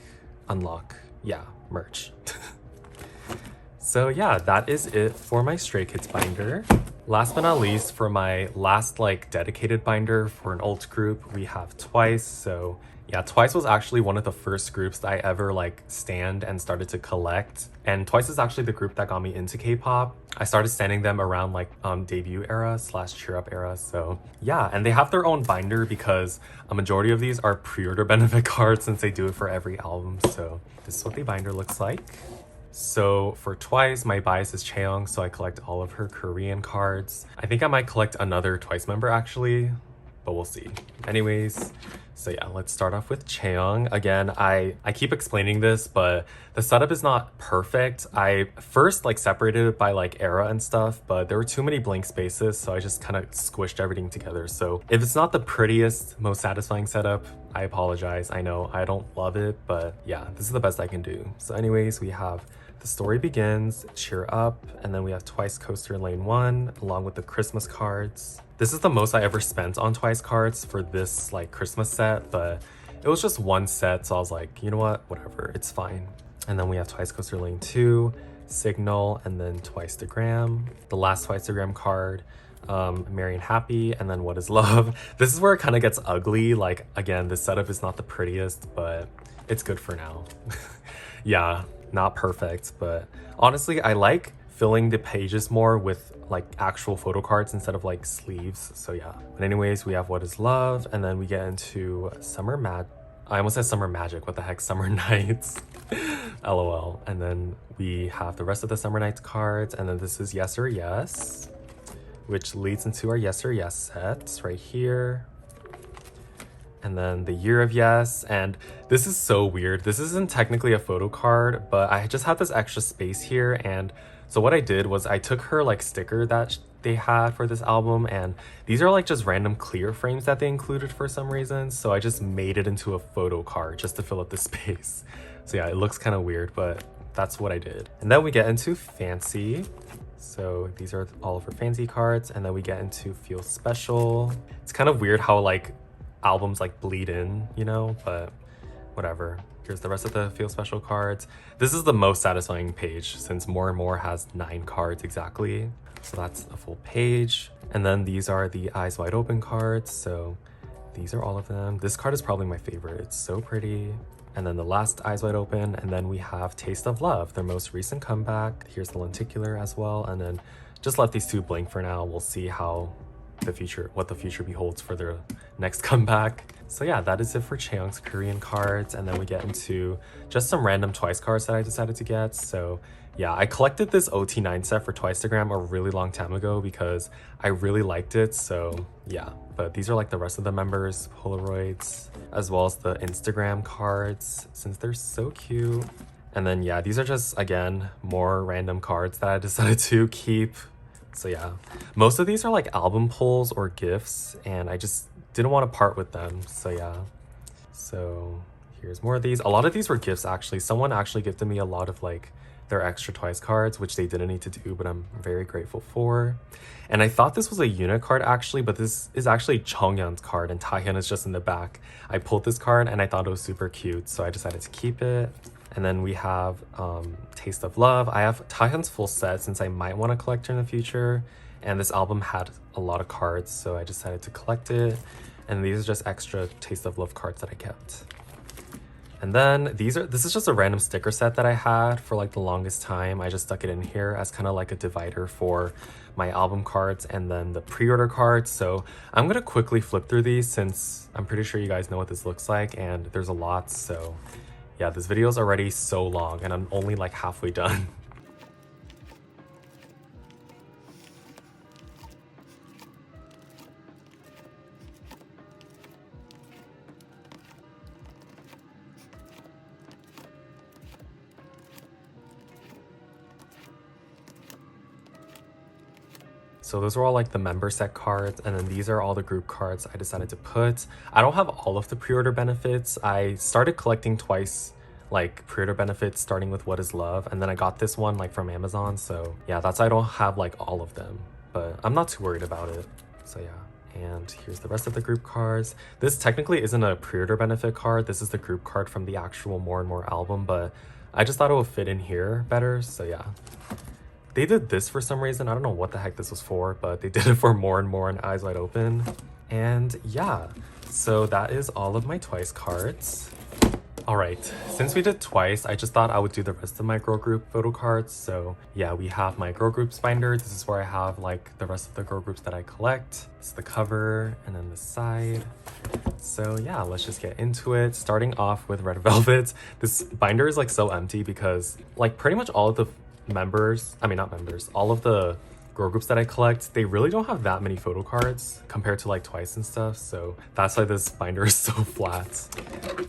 Unlock, yeah, merch. So yeah, that is it for my Stray Kids binder. Last but not least, for my last like dedicated binder for an alt group, we have Twice. So yeah, Twice was actually one of the first groups that I ever like stanned and started to collect. And Twice is actually the group that got me into K-pop. I started standing them around like debut era / cheer up era. So yeah, and they have their own binder because a majority of these are pre-order benefit cards since they do it for every album. So this is what the binder looks like. So for Twice, my bias is Chaeyoung, so I collect all of her Korean cards. I think I might collect another Twice member actually, but we'll see. Anyways, so yeah, let's start off with Chaeyoung. Again, I keep explaining this, but the setup is not perfect. I first like separated it by like era and stuff, but there were too many blank spaces, so I just kind of squished everything together. So if it's not the prettiest, most satisfying setup, I apologize. I know I don't love it, but yeah, this is the best I can do. So anyways, we have The Story Begins, Cheer Up, and then we have Twice Coaster Lane 1, along with the Christmas cards. This is the most I ever spent on Twice cards for this like Christmas set, but it was just one set, so I was like, you know what, whatever, it's fine. And then we have Twice Coaster Lane 2, Signal, and then Twice the Gram. The last Twice the Gram card, Merry and Happy, and then What is Love. This is where it kind of gets ugly. Like, again, this setup is not the prettiest, but it's good for now. Yeah, not perfect, but honestly, I like filling the pages more with like actual photo cards instead of like sleeves. So yeah, but anyways, we have What is Love, and then we get into I almost said Summer Magic, what the heck, Summer Nights. LOL. And then we have the rest of the Summer Nights cards, and then this is Yes or Yes, which leads into our Yes or Yes sets right here. And then the Year of Yes, and this is so weird. This isn't technically a photo card, but I just had this extra space here, and so what I did was I took her like sticker that they had for this album, and these are like just random clear frames that they included for some reason, so I just made it into a photo card just to fill up the space. So yeah, it looks kind of weird, but that's what I did. And then we get into Fancy. So these are all of her Fancy cards, and then we get into Feel Special. It's kind of weird how like albums like bleed in, you know, but whatever. here's the rest of the Feel Special cards. This is the most satisfying page since More and More has 9 cards exactly. So that's a full page. And then these are the Eyes Wide Open cards. So these are all of them. This card is probably my favorite. It's so pretty. And then the last Eyes Wide Open. And then we have Taste of Love, their most recent comeback. Here's the lenticular as well. And then just left these 2 blank for now. We'll see what the future beholds for their next comeback. So yeah, that is it for Chaeyoung's Korean cards. And then we get into just some random Twice cards that I decided to get. So yeah, I collected this OT9 set for Twicegram a really long time ago because I really liked it. So yeah, but these are like the rest of the members' Polaroids, as well as the Instagram cards, since they're so cute. And then yeah, these are just, again, more random cards that I decided to keep. So yeah, most of these are like album pulls or gifts, and I just didn't want to part with them. So yeah, so here's more of these. A lot of these were gifts actually. Someone actually gifted me a lot of like their extra Twice cards, which they didn't need to do, but I'm very grateful for. And I thought this was a unit card actually, but this is actually Chonghyun's card and Taehyun is just in the back. I pulled this card and I thought it was super cute, so I decided to keep it. And then we have Taste of Love. I have Taehyun's full set since I might want to collect her in the future. And this album had a lot of cards, so I decided to collect it. And these are just extra Taste of Love cards that I kept. And then this is just a random sticker set that I had for like the longest time. I just stuck it in here as kind of like a divider for my album cards and then the pre-order cards. So I'm gonna quickly flip through these since I'm pretty sure you guys know what this looks like and there's a lot. So yeah, this video is already so long and I'm only like halfway done. So those are all like the member set cards, and then these are all the group cards I decided to put. I don't have all of the pre-order benefits. I started collecting Twice like pre-order benefits starting with What Is Love, and then I got this one like from Amazon. So yeah, that's why I don't have like all of them, but I'm not too worried about it. So yeah, and here's the rest of the group cards. This technically isn't a pre-order benefit card. This is the group card from the actual More and More album, but I just thought it would fit in here better. So yeah. They did this for some reason. I don't know what the heck this was for, but they did it for More and More and Eyes Wide Open. And yeah, so that is all of my Twice cards. All right, since we did Twice, I just thought I would do the rest of my girl group photo cards. So yeah, we have my girl groups binder. This is where I have like the rest of the girl groups that I collect. It's the cover and then the side. So yeah, let's just get into it. Starting off with Red Velvet. This binder is like so empty because like pretty much all of the all of the girl groups that I collect, they really don't have that many photo cards compared to like Twice and stuff, so that's why this binder is so flat.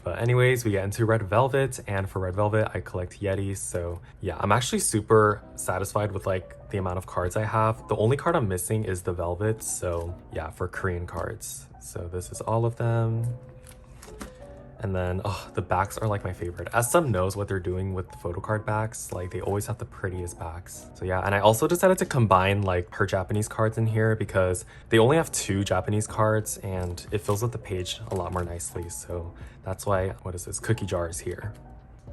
But anyways, we get into Red Velvet, and for Red Velvet I collect Yeti. So yeah, I'm actually super satisfied with like the amount of cards I have. The only card I'm missing is the Velvet, so yeah, for Korean cards. So this is all of them. And then, oh, the backs are like my favorite. SM knows what they're doing with the photo card backs. Like they always have the prettiest backs. So yeah, and I also decided to combine like her Japanese cards in here because they only have 2 Japanese cards and it fills up the page a lot more nicely. So that's why, what is this? Cookie jar is here.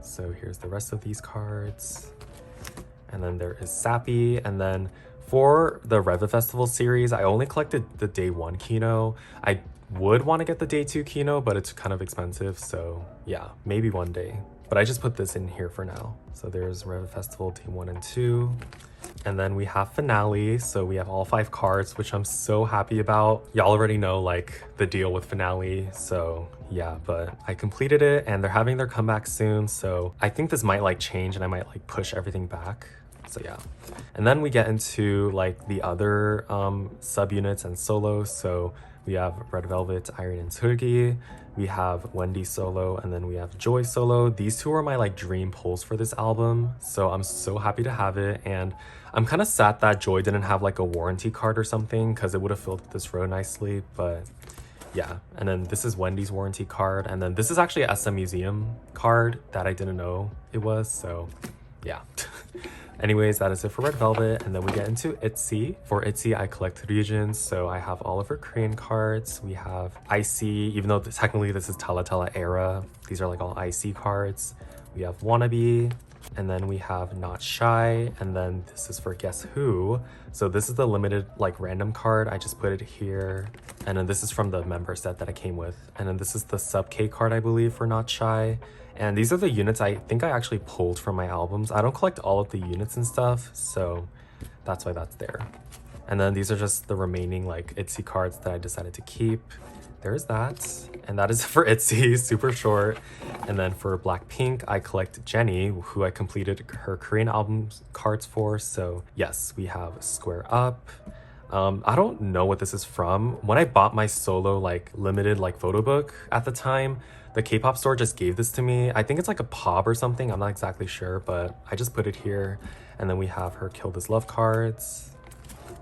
So here's the rest of these cards. And then there is Sappy. And then for the Reva Festival series, I only collected the day 1 Kino. I would want to get the day 2 Kino, but it's kind of expensive, so yeah, maybe one day. But I just put this in here for now. So there's Reva Festival day 1 and 2. And then we have Finale, so we have all 5 cards, which I'm so happy about. Y'all already know like the deal with Finale, so yeah, but I completed it and they're having their comeback soon, so I think this might like change and I might like push everything back. So yeah, and then we get into like the other subunits and solos. So we have Red Velvet, Irene and Turgi. We have Wendy solo, and then we have Joy solo. These 2 are my like dream pulls for this album, so I'm so happy to have it. And I'm kind of sad that Joy didn't have like a warranty card or something because it would have filled this row nicely, but yeah. And then this is Wendy's warranty card, and then this is actually a SM Museum card that I didn't know it was, so yeah. Anyways, that is it for Red Velvet, and then we get into Itzy. For Itzy, I collect regions, so I have all of her Korean cards. We have Icy, even though technically this is Tala Tala era, these are like all Icy cards. We have Wannabe, and then we have Not Shy, and then this is for Guess Who. So this is the limited like random card. I just put it here, and then this is from the member set that I came with, and then this is the sub K card, I believe, for Not Shy. And these are the units I think I actually pulled from my albums. I don't collect all of the units and stuff, so that's why that's there. And then these are just the remaining like Itzy cards that I decided to keep. There's that. And that is for Itzy, super short. And then for Blackpink, I collect Jennie, who I completed her Korean album cards for. So yes, we have Square Up. I don't know what this is from. When I bought my solo like limited like photo book at the time, the K-pop store just gave this to me. I think it's like a pop or something. I'm not exactly sure, but I just put it here. And then we have her Kill This Love cards.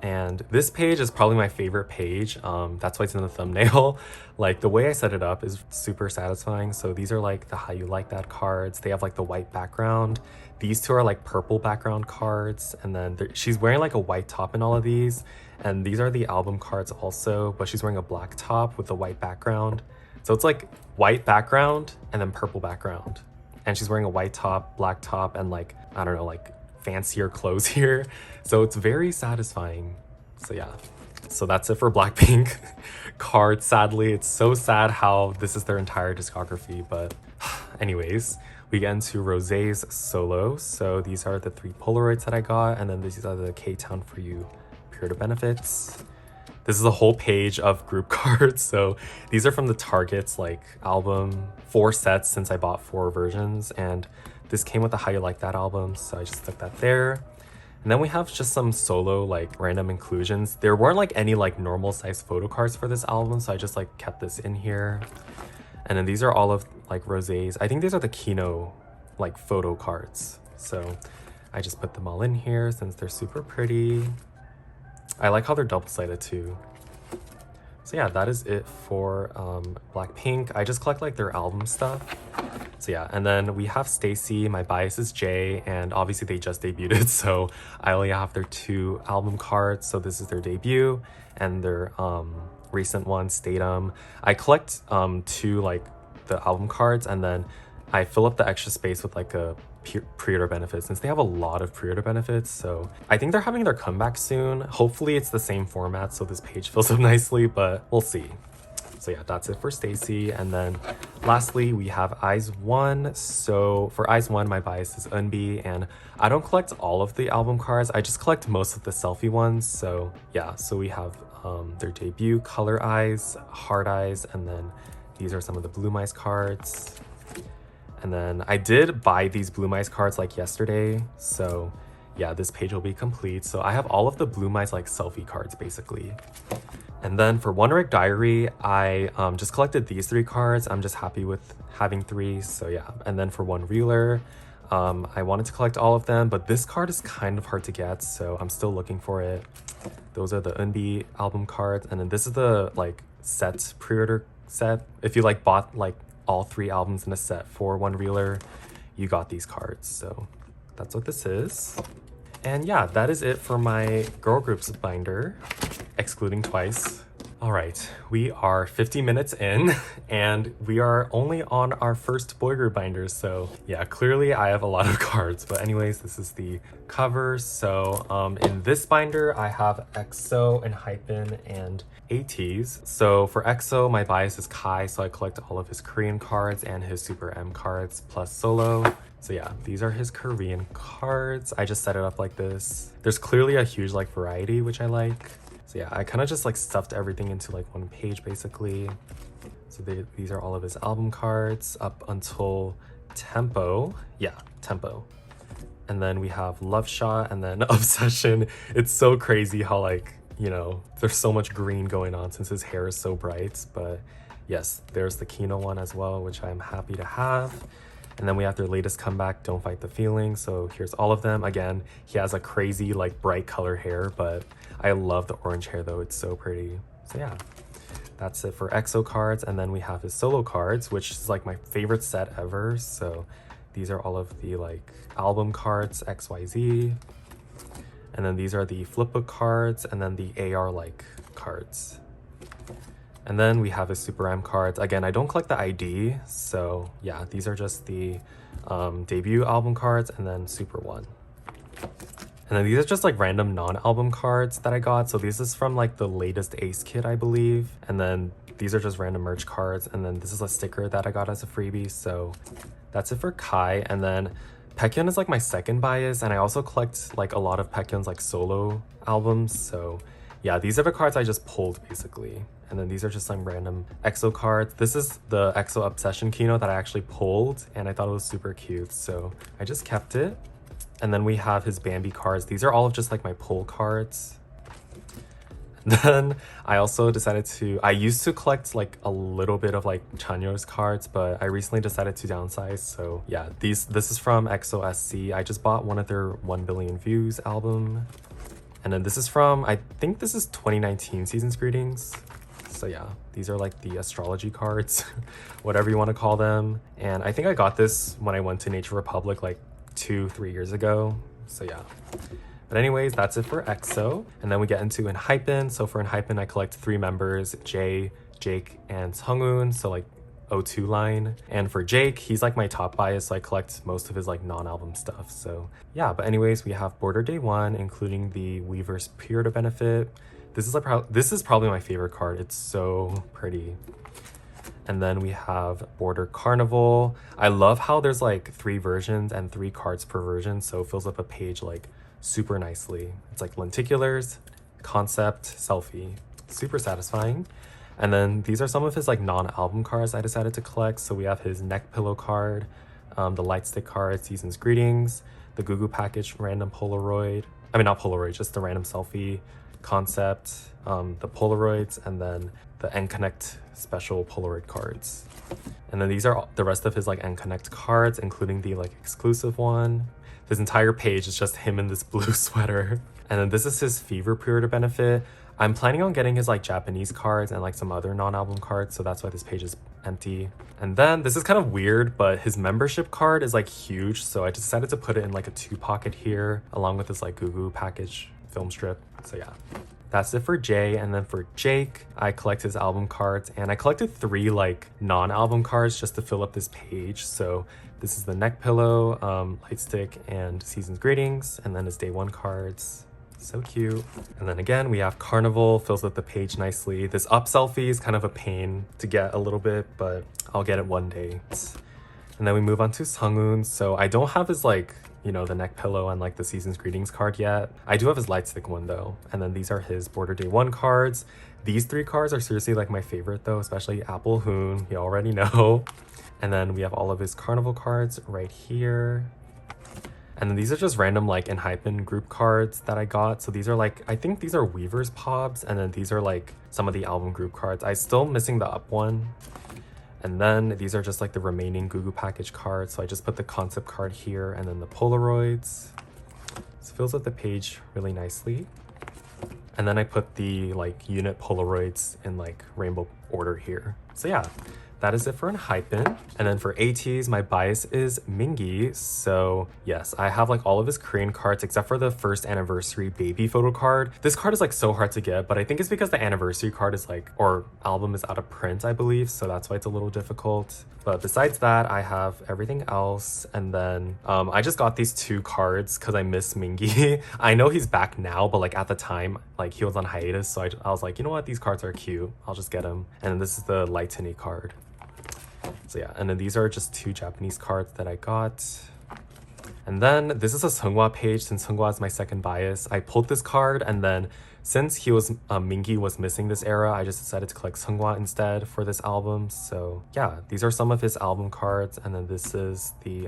And this page is probably my favorite page. That's why it's in the thumbnail. Like the way I set it up is super satisfying. So these are like the How You Like That cards. They have like the white background. These two are like purple background cards. And then she's wearing like a white top in all of these. And these are the album cards also, but she's wearing a black top with a white background. So it's like white background and then purple background. And she's wearing a white top, black top, and like, I don't know, like fancier clothes here. So it's very satisfying. So yeah, so that's it for Blackpink cards. Sadly, it's so sad how this is their entire discography, but anyways, we get into Rosé's solo. So these are the 3 Polaroids that I got, and then these are the K-Town For You period benefits. This is a whole page of group cards. So these are from the Target's like album, 4 sets since I bought 4 versions, and this came with the How You Like That album, so I just stuck that there. And then we have just some solo like random inclusions. There weren't like any like normal size photo cards for this album, so I just like kept this in here. And then these are all of like Rosé's. I think these are the Kino like photo cards. So I just put them all in here since they're super pretty. I like how they're double-sided too. So yeah, that is it for Blackpink. I just collect like their album stuff. So yeah, and then we have stayc. My bias is J, and obviously they just debuted, so I only have their 2 album cards. So this is their debut and their recent one, Statum. I collect 2 like the album cards, and then I fill up the extra space with like a pre-order benefit, since they have a lot of pre-order benefits. So I think they're having their comeback soon. Hopefully it's the same format so this page fills up nicely, but we'll see. So yeah, that's it for stayc. And then lastly, we have IZ*ONE. So for IZ*ONE, my bias is Eunbi, and I don't collect all of the album cards. I just collect most of the selfie ones. So yeah, so we have their debut, Color Eyes, Hard Eyes, and then these are some of the Blue Mice cards. And then I did buy these Blue Mice cards like yesterday, so yeah, this page will be complete. So I have all of the Blue Mice like selfie cards basically. And then for One Rig Diary, I just collected these 3 cards. I'm just happy with having 3, so yeah. And then for One Reeler, I wanted to collect all of them, but this card is kind of hard to get, so I'm still looking for it. Those are the Eunbi album cards, and then this is the like set pre-order set. If you like bought like all 3 albums in a set for One Reeler, you got these cards. So that's what this is. And yeah, that is it for my girl groups binder, excluding Twice. All right, we are 50 minutes in and we are only on our first boy group binder. So yeah, clearly I have a lot of cards, but anyways, this is the cover. So in this binder, I have EXO, enhypen, and ateez. So for EXO, my bias is Kai, so I collect all of his Korean cards and his Super M cards plus solo. So yeah, these are his Korean cards. I just set it up like this. There's clearly a huge like variety, which I like. So yeah, I kind of just like stuffed everything into like one page basically. So these are all of his album cards up until Tempo. Yeah, Tempo. And then we have Love Shot and then Obsession. It's so crazy how like, you know, there's so much green going on since his hair is so bright. But yes, there's the Kino one as well, which I'm happy to have. And then we have their latest comeback, Don't Fight the Feeling. So here's all of them. Again, he has a crazy like bright color hair, but I love the orange hair though. It's so pretty. So yeah, that's it for EXO cards. And then we have his solo cards, which is like my favorite set ever. So these are all of the like album cards, XYZ. And then these are the flipbook cards, and then the AR like cards. And then we have his Super M cards. Again, I don't collect the ID, so yeah, these are just the debut album cards and then Super One. And then these are just like random non-album cards that I got. So this is from like the latest Ace kit, I believe. And then these are just random merch cards. And then this is a sticker that I got as a freebie. So that's it for Kai. And then Baekhyun is like my second bias. And I also collect like a lot of Baekhyun's like solo albums. So yeah, these are the cards I just pulled basically. And then these are just some random EXO cards. This is the EXO Obsession keynote that I actually pulled. And I thought it was super cute. So I just kept it. And then we have his Bambi cards. These are all of just like my pull cards. Then I also decided I used to collect like a little bit of like Chanyeol's cards, but I recently decided to downsize. So yeah, this is from EXO SC. I just bought one of their 1 billion views album. And then this is from, I think this is 2019 Season's Greetings. So yeah, these are like the astrology cards, whatever you want to call them. And I think I got this when I went to Nature Republic like 2-3 years ago. So yeah, but anyways, that's it for EXO. And then we get into enhypen. So for enhypen, I collect 3 members, Jae, Jake, and Sunghoon. So like O2 line. And for Jake, he's like my top bias, so I collect most of his like non-album stuff. So yeah, but anyways, we have Border Day 1, including the Weaver's Period of Benefit. This is probably my favorite card. It's so pretty. And then we have Border Carnival. I love how there's like 3 versions and 3 cards per version, so it fills up a page like super nicely. It's like lenticulars, concept, selfie. Super satisfying. And then these are some of his like non-album cards I decided to collect. So we have his neck pillow card, the light stick card, Season's Greetings, the Gugu package random Polaroid. I mean, not Polaroid, just the random selfie, concept, the Polaroids, and then the N-Connect special Polaroid cards. And then these are the rest of his like N-Connect cards, including the like exclusive one. This entire page is just him in this blue sweater. And then this is his Fever Period of Benefit. I'm planning on getting his like Japanese cards and like some other non-album cards, so that's why this page is empty. And then this is kind of weird, but his membership card is like huge, so I decided to put it in like a 2 pocket here, along with this like Gugu package film strip. So yeah, that's it for Jay. And then for Jake, I collect his album cards, and I collected 3 like non-album cards just to fill up this page. So this is the neck pillow, light stick, and Season's Greetings, and then his Day 1 cards. So cute. And then again, we have Carnival, fills up the page nicely. This up selfie is kind of a pain to get a little bit, but I'll get it one day. And then we move on to Sunghoon. So I don't have his like, you know, the neck pillow and like the Season's Greetings card yet. I do have his light stick one though. And then these are his Border Day 1 cards. These 3 cards are seriously like my favorite though, especially Apple Hoon, you already know. And then we have all of his Carnival cards right here. And then these are just random like enhypen group cards that I got. So these are like, I think these are Weaver's Pobs, and then these are like some of the album group cards. I'm still missing the up one. And then these are just like the remaining Gugu package cards. So I just put the concept card here and then the Polaroids. This fills up the page really nicely. And then I put the like unit Polaroids in like rainbow order here. So yeah, that is it for enhypen. And then for ateez, my bias is Mingi. So yes, I have like all of his Korean cards except for the first anniversary baby photo card. This card is like so hard to get, but I think it's because the anniversary card is like, or album is out of print, I believe. So that's why it's a little difficult. But besides that, I have everything else. And then I just got these 2 cards because I miss Mingi. I know he's back now, but like at the time, like he was on hiatus. So I was like, you know what? These cards are cute. I'll just get them. And then this is the Lightning card. So yeah, and then these are just 2 Japanese cards that I got. And then this is a Seonghwa page. Since Seonghwa is my second bias, I pulled this card, and then since he was Mingi was missing this era, I just decided to collect Seonghwa instead for this album. So yeah, these are some of his album cards, and then this is the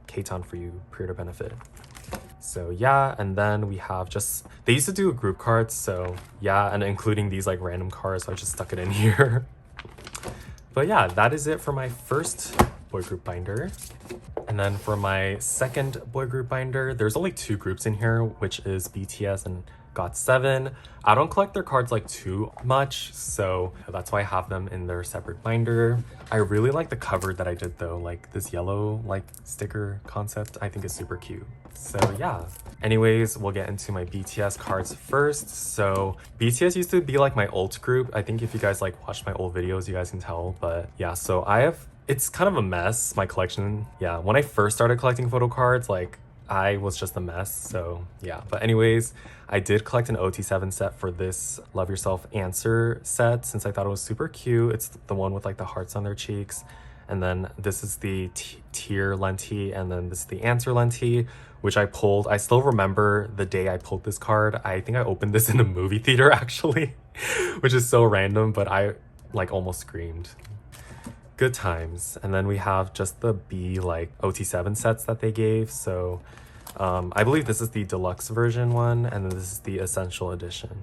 K-Town for You Period of Benefit. So yeah, and then we have just, they used to do group cards, so yeah, and including these like random cards, so I just stuck it in here. But yeah, that is it for my first boy group binder. And then for my second boy group binder, there's only 2 groups in here, which is BTS and got 7. I don't collect their cards like too much, so that's why I have them in their separate binder. I really like the cover that I did though, like this yellow like sticker concept. I think is super cute. So yeah. Anyways, we'll get into my BTS cards first. So BTS used to be like my ult group. I think if you guys like watched my old videos, you guys can tell. But yeah, so it's kind of a mess, my collection. Yeah, when I first started collecting photo cards, like I was just a mess, so yeah. But anyways, I did collect an OT7 set for this Love Yourself Answer set since I thought it was super cute. It's the one with like the hearts on their cheeks. And then this is the Tear Lenti, and then this is the Answer Lenti, which I pulled. I still remember the day I pulled this card. I think I opened this in a movie theater actually, which is so random, but I like almost screamed. Good times. And then we have just the B like OT7 sets that they gave. So I believe this is the deluxe version one, and then this is the essential edition.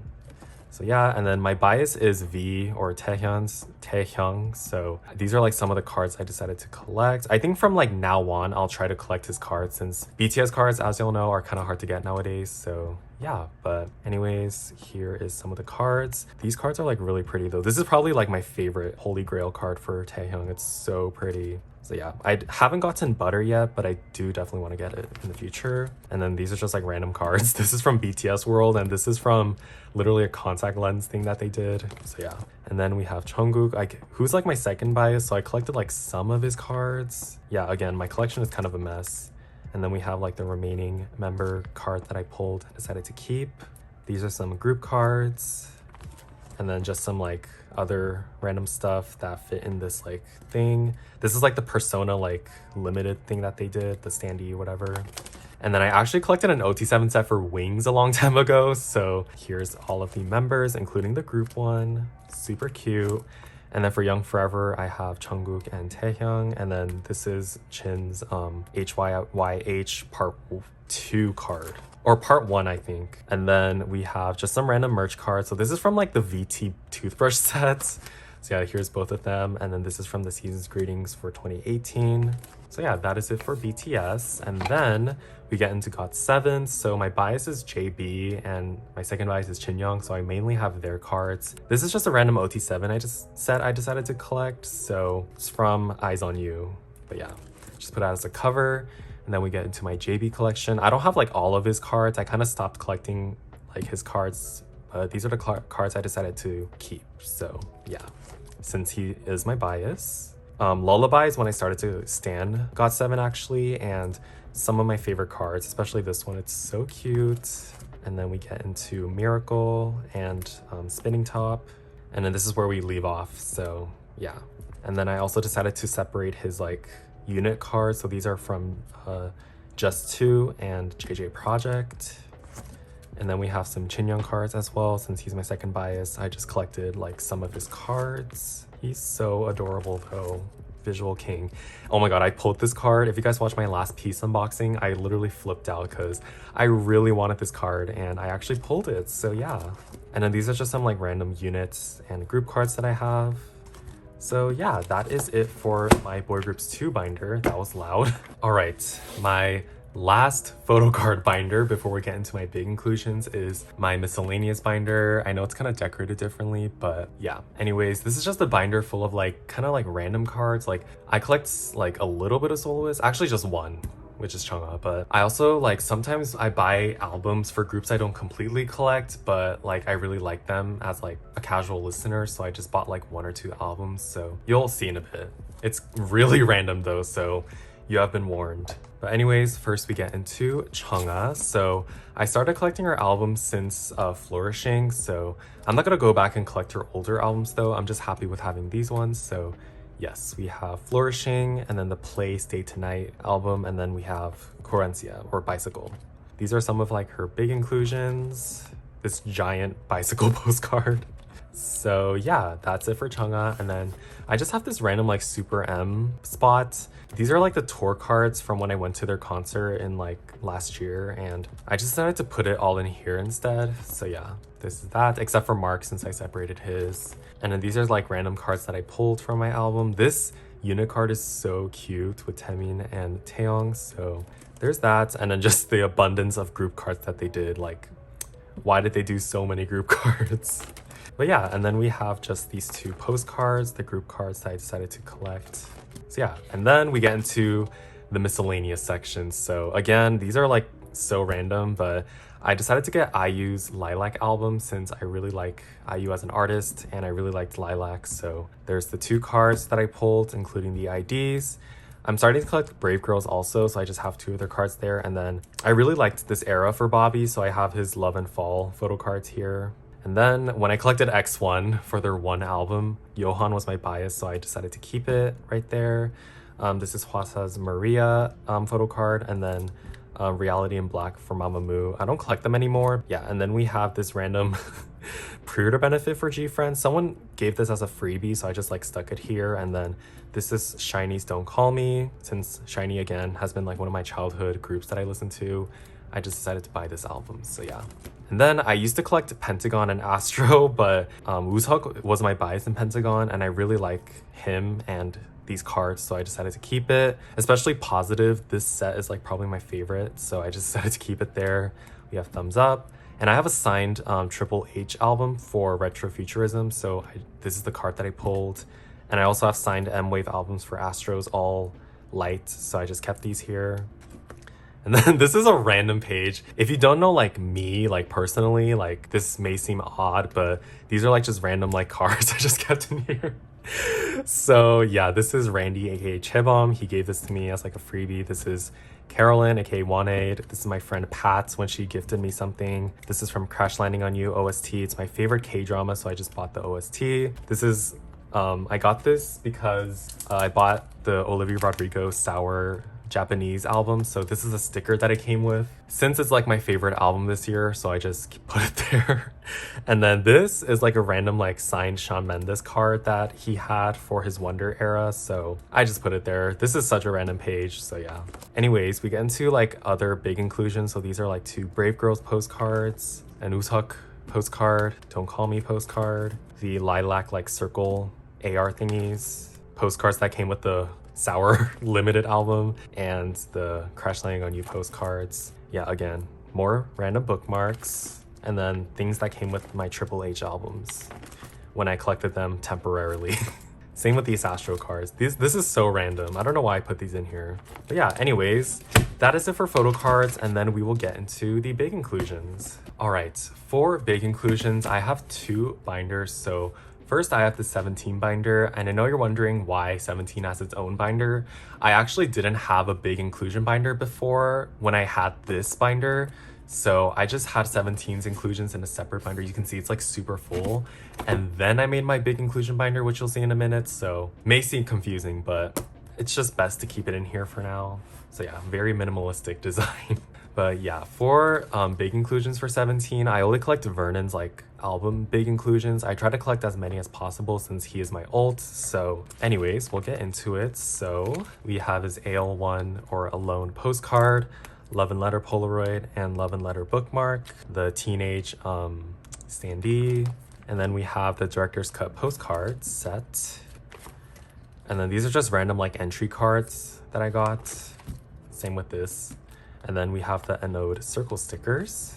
So yeah, and then my bias is V or Taehyung. So these are like some of the cards I decided to collect. I think from like now on, I'll try to collect his cards since BTS cards, as y'all know, are kind of hard to get nowadays. So yeah, but anyways, here is some of the cards. These cards are like really pretty though. This is probably like my favorite Holy Grail card for Taehyung. It's so pretty. So yeah, I haven't gotten Butter yet, but I do definitely want to get it in the future. And then these are just like random cards. This is from BTS World, and this is from literally a contact lens thing that they did. So yeah. And then we have Jungkook, who's like my second bias. So I collected like some of his cards. Yeah, again, my collection is kind of a mess. And then we have like the remaining member card that I pulled and decided to keep. These are some group cards. And then just some like other random stuff that fit in this like thing. This is like the Persona like limited thing that they did, the standee whatever. And then I actually collected an OT7 set for Wings a long time ago. So here's all of the members, including the group one. Super cute. And then for Young Forever, I have Jungkook and Taehyung. And then this is Chin's HYYH Part 2 card. Or Part 1, I think. And then we have just some random merch cards. So this is from like the VT toothbrush sets. So yeah, here's both of them. And then this is from the Season's Greetings for 2018. So yeah, that is it for BTS. And then we get into GOT7. So my bias is JB and my second bias is Chinyoung. So I mainly have their cards. This is just a random OT7 I decided to collect. So it's from Eyes on You. But yeah, just put it as a cover. And then we get into my JB collection. I don't have like all of his cards. I kind of stopped collecting like his cards, but these are the cards I decided to keep. So yeah, since he is my bias. Lullaby is when I started to stan GOT7 actually, and some of my favorite cards, especially this one, it's so cute. And then we get into Miracle and Spinning Top. And then this is where we leave off, so yeah. And then I also decided to separate his like unit cards. So these are from Just 2 and JJ Project. And then we have some Chinyoung cards as well. Since he's my second bias, I just collected like some of his cards. He's so adorable though. Visual King. Oh my god, I pulled this card. If you guys watched my last piece unboxing, I literally flipped out because I really wanted this card and I actually pulled it. So yeah. And then these are just some like random units and group cards that I have. So yeah, that is it for my Boy Groups 2 binder. That was loud. All right, my last photo card binder before we get into my big inclusions is my miscellaneous binder. I know it's kind of decorated differently, but yeah. Anyways, this is just a binder full of like kind of like random cards. Like I collect like a little bit of soloists, actually just one, which is Chungha, but I also like sometimes I buy albums for groups I don't completely collect, but like I really like them as like a casual listener, so I just bought like 1 or 2 albums, so you'll see in a bit. It's really random though, so you have been warned. But anyways, first we get into Chungha. So I started collecting her albums since Flourishing, so I'm not gonna go back and collect her older albums though. I'm just happy with having these ones. So yes, we have Flourishing, and then the Play Stay Tonight album, and then we have Corencia or Bicycle. These are some of like her big inclusions. This giant bicycle postcard. So yeah, that's it for Chungha. And then I just have this random like Super M spot. These are like the tour cards from when I went to their concert in like last year, and I just decided to put it all in here instead. So yeah, this is that, except for Mark since I separated his. And then these are like random cards that I pulled from my album. This unit card is so cute with Taemin and Taeyong, so there's that. And then just the abundance of group cards that they did, like why did they do so many group cards? But yeah, and then we have just these 2 postcards, the group cards that I decided to collect. So yeah, and then we get into the miscellaneous section. So again, these are like so random, but I decided to get IU's Lilac album since I really like IU as an artist and I really liked Lilac. So there's the 2 cards that I pulled, including the IDs. I'm starting to collect Brave Girls also, so I just have 2 of their cards there. And then I really liked this era for Bobby, so I have his Love and Fall photo cards here. And then when I collected X1 for their 1 album, Johan was my bias, so I decided to keep it right there. This is Hwasa's Maria photo card, and then Reality in Black for Mamamoo. I don't collect them anymore. Yeah, and then we have this random pre-order benefit for G-Friends. Someone gave this as a freebie, so I just like stuck it here. And then this is SHINee's Don't Call Me. Since SHINee again has been like one of my childhood groups that I listen to, I just decided to buy this album, so yeah. And then I used to collect Pentagon and Astro, but Wooseok was my bias in Pentagon, and I really like him and these cards, so I decided to keep it. Especially Positive, this set is like probably my favorite, so I just decided to keep it there. We have Thumbs Up, and I have a signed Triple H album for Retrofuturism, so this is the card that I pulled. And I also have signed M-Wave albums for Astros, all light, so I just kept these here. And then this is a random page. If you don't know like me, like personally, like this may seem odd, but these are like just random like cards I just kept in here. So yeah, this is Randy, aka Chebom. He gave this to me as like a freebie. This is Carolyn, aka Wanade. This is my friend Pat's when she gifted me something. This is from Crash Landing on You OST. It's my favorite K-drama, so I just bought the OST. This is, I got this because I bought the Olivia Rodrigo Sour Japanese album, so this is a sticker that it came with. Since it's like my favorite album this year, so I just put it there. And then this is like a random like signed Shawn Mendes card that he had for his Wonder era, so I just put it there. This is such a random page, so yeah. Anyways, we get into like other big inclusions. So these are like 2 Brave Girls postcards, an Wooseok postcard, Don't Call Me postcard, the Lilac like circle AR thingies, postcards that came with the Sour limited album, and the Crash Landing on You postcards. Yeah, again, more random bookmarks, and then things that came with my Triple H albums when I collected them temporarily. Same with these Astro cards. This is so random. I don't know why I put these in here. But yeah, anyways, that is it for photo cards, and then we will get into the big inclusions. All right, for big inclusions, I have 2 binders. So first, I have the 17 binder, and I know you're wondering why 17 has its own binder. I actually didn't have a big inclusion binder before when I had this binder. So I just had 17's inclusions in a separate binder. You can see it's like super full. And then I made my big inclusion binder, which you'll see in a minute. So may seem confusing, but it's just best to keep it in here for now. So yeah, very minimalistic design. But yeah, for big inclusions for 17, I only collect Vernon's like album big inclusions. I try to collect as many as possible since he is my ult. So anyways, we'll get into it. So we have his AL1 or Alone postcard, Love and Letter Polaroid, and Love and Letter bookmark, the Teenage standee, and then we have the Director's Cut postcard set. And then these are just random like entry cards that I got. Same with this. And then we have the Anode circle stickers,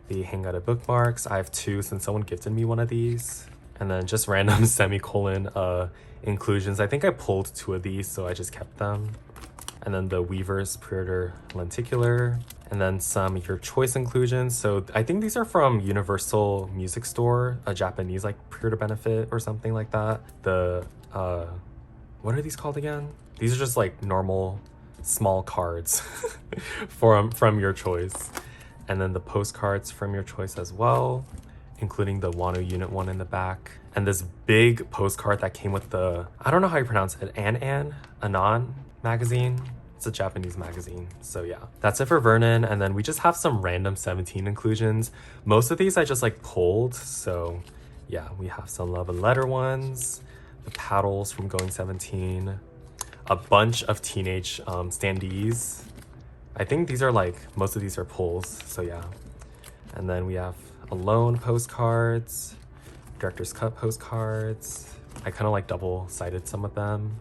the Hangada bookmarks. I have 2 since someone gifted me one of these. And then just random semicolon inclusions. I think I pulled 2 of these, so I just kept them. And then the Weaver's pre-order lenticular. And then some Your Choice inclusions. So I think these are from Universal Music Store, a Japanese like pre-order benefit or something like that. The, what are these called again? These are just like normal small cards from Your Choice. And then the postcards from Your Choice as well, including the Wano Unit 1 in the back. And this big postcard that came with the, I don't know how you pronounce it, Anon magazine. It's a Japanese magazine. So yeah, that's it for Vernon. And then we just have some random 17 inclusions. Most of these I just like pulled. So yeah, we have some Love and Letter ones, the paddles from Going 17, a bunch of teenage standees. I think these are like, most of these are pulls, so yeah. And then we have Alone postcards, Director's Cut postcards. I kind of like double-sided some of them.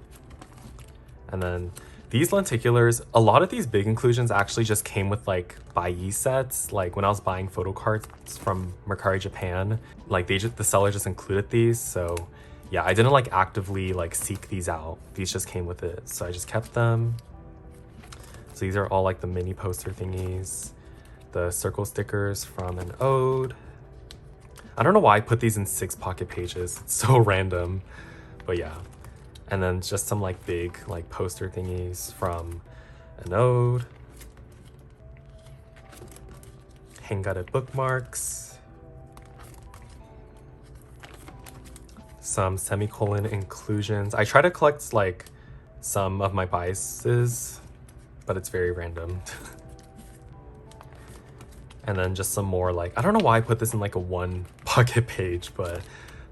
And then these lenticulars, a lot of these big inclusions actually just came with like buy sets. Like when I was buying photo cards from Mercari Japan, like the seller just included these. So yeah, I didn't like actively like seek these out. These just came with it. So I just kept them. So these are all like the mini poster thingies, the circle stickers from an ode. I don't know why I put these in 6 pocket pages. It's so random, but yeah. And then just some like big like poster thingies from an ode. Hangare bookmarks. Some semicolon inclusions. I try to collect like some of my biases, but it's very random. And then just some more like, I don't know why I put this in like a 1 pocket page, but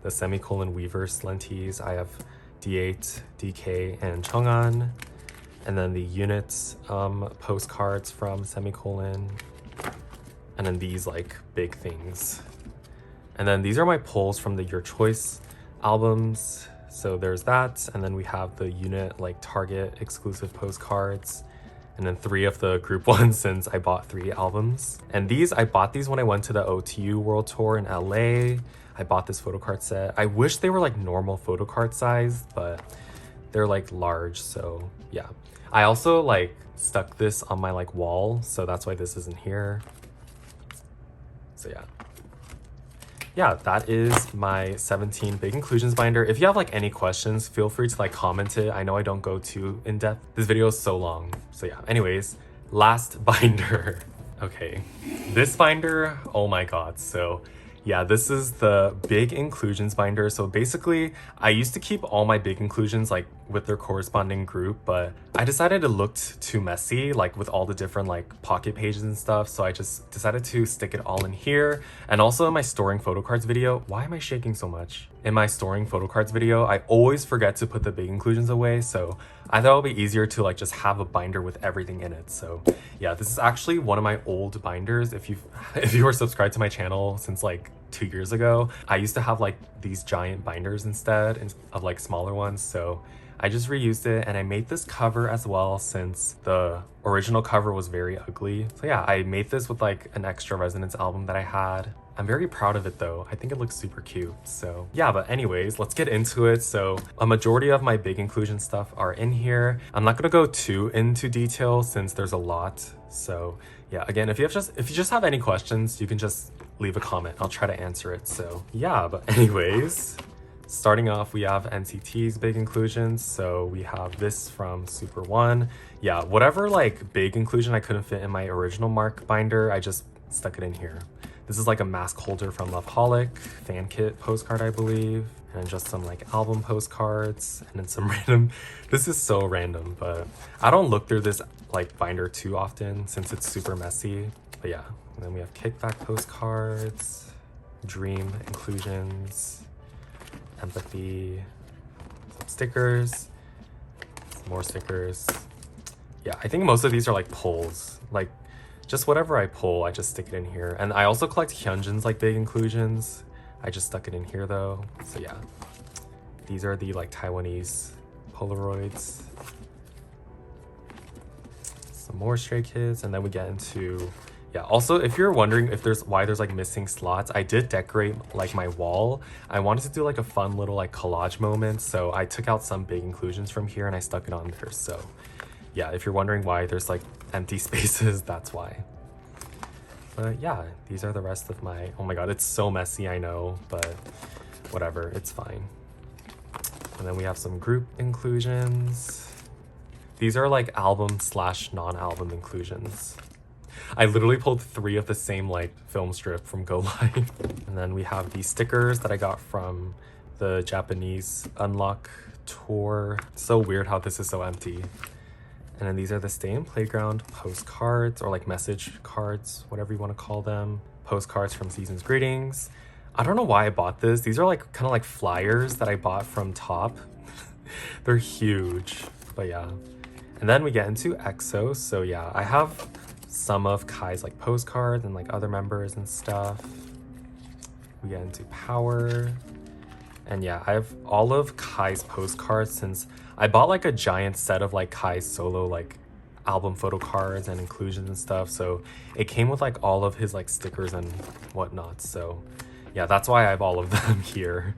the semicolon weavers lenties. I have D8, DK, and Chang'an. And then the units postcards from semicolon. And then these like big things. And then these are my pulls from the Your Choice albums. So there's that. And then we have the unit like Target exclusive postcards. And then 3 of the group ones since I bought 3 albums. And these, I bought these when I went to the OTU World Tour in LA. I bought this photo card set. I wish they were like normal photo card size, but they're like large, so yeah. I also like stuck this on my like wall, so that's why this isn't here. So yeah. Yeah, that is my 17 big inclusions binder. If you have like any questions, feel free to like comment it. I know I don't go too in depth. This video is so long. So yeah, anyways, last binder. Okay, this binder, oh my god. So yeah, this is the big inclusions binder. So basically, I used to keep all my big inclusions like with their corresponding group, but I decided it looked too messy, like with all the different like pocket pages and stuff. So I just decided to stick it all in here. And also in my storing photo cards video, why am I shaking so much? In my storing photo cards video, I always forget to put the big inclusions away. So I thought it would be easier to like just have a binder with everything in it. So yeah, this is actually one of my old binders. If you were subscribed to my channel since like 2 years ago, I used to have like these giant binders instead of like smaller ones. So I just reused it, and I made this cover as well since the original cover was very ugly. So yeah, I made this with like an extra Resonance album that I had. I'm very proud of it though. I think it looks super cute. So yeah, but anyways, let's get into it. So a majority of my big inclusion stuff are in here. I'm not gonna go too into detail since there's a lot. So yeah, again, if you just have any questions, you can just leave a comment. I'll try to answer it. So yeah, but anyways, starting off, we have NCT's big inclusions. So we have this from Super One. Yeah, whatever like big inclusion I couldn't fit in my original Mark binder, I just stuck it in here. This is like a mask holder from Loveholic, fan kit postcard, I believe, and just some like album postcards, and then some random, this is so random, but I don't look through this like binder too often since it's super messy. But yeah, and then we have kickback postcards, dream inclusions, empathy, some stickers, some more stickers. Yeah, I think most of these are like pulls, like just whatever I pull, I just stick it in here. And I also collect Hyunjin's like big inclusions. I just stuck it in here though. So yeah, these are the like Taiwanese Polaroids. Some more Stray Kids, and then we get into, yeah, also if you're wondering if why there's like missing slots, I did decorate like my wall. I wanted to do like a fun little like collage moment, so I took out some big inclusions from here and I stuck it on there. So yeah, if you're wondering why there's like empty spaces, that's why. But yeah, these are the rest of my, oh my god, it's so messy, I know, but whatever, it's fine. And then we have some group inclusions. These are like album / non-album inclusions. I literally pulled 3 of the same like film strip from Go Live. And then we have these stickers that I got from the Japanese Unlock tour. It's so weird how this is so empty. And then these are the Stay in Playground postcards, or like message cards, whatever you want to call them. Postcards from Season's Greetings. I don't know why I bought this. These are like kind of like flyers that I bought from Top. They're huge, but yeah. And then we get into EXO. So yeah, I have some of Kai's like postcards and like other members and stuff. We get into Power. And yeah, I have all of Kai's postcards since I bought like a giant set of like Kai's solo like album photo cards and inclusions and stuff. So it came with like all of his like stickers and whatnot. So yeah, that's why I have all of them here.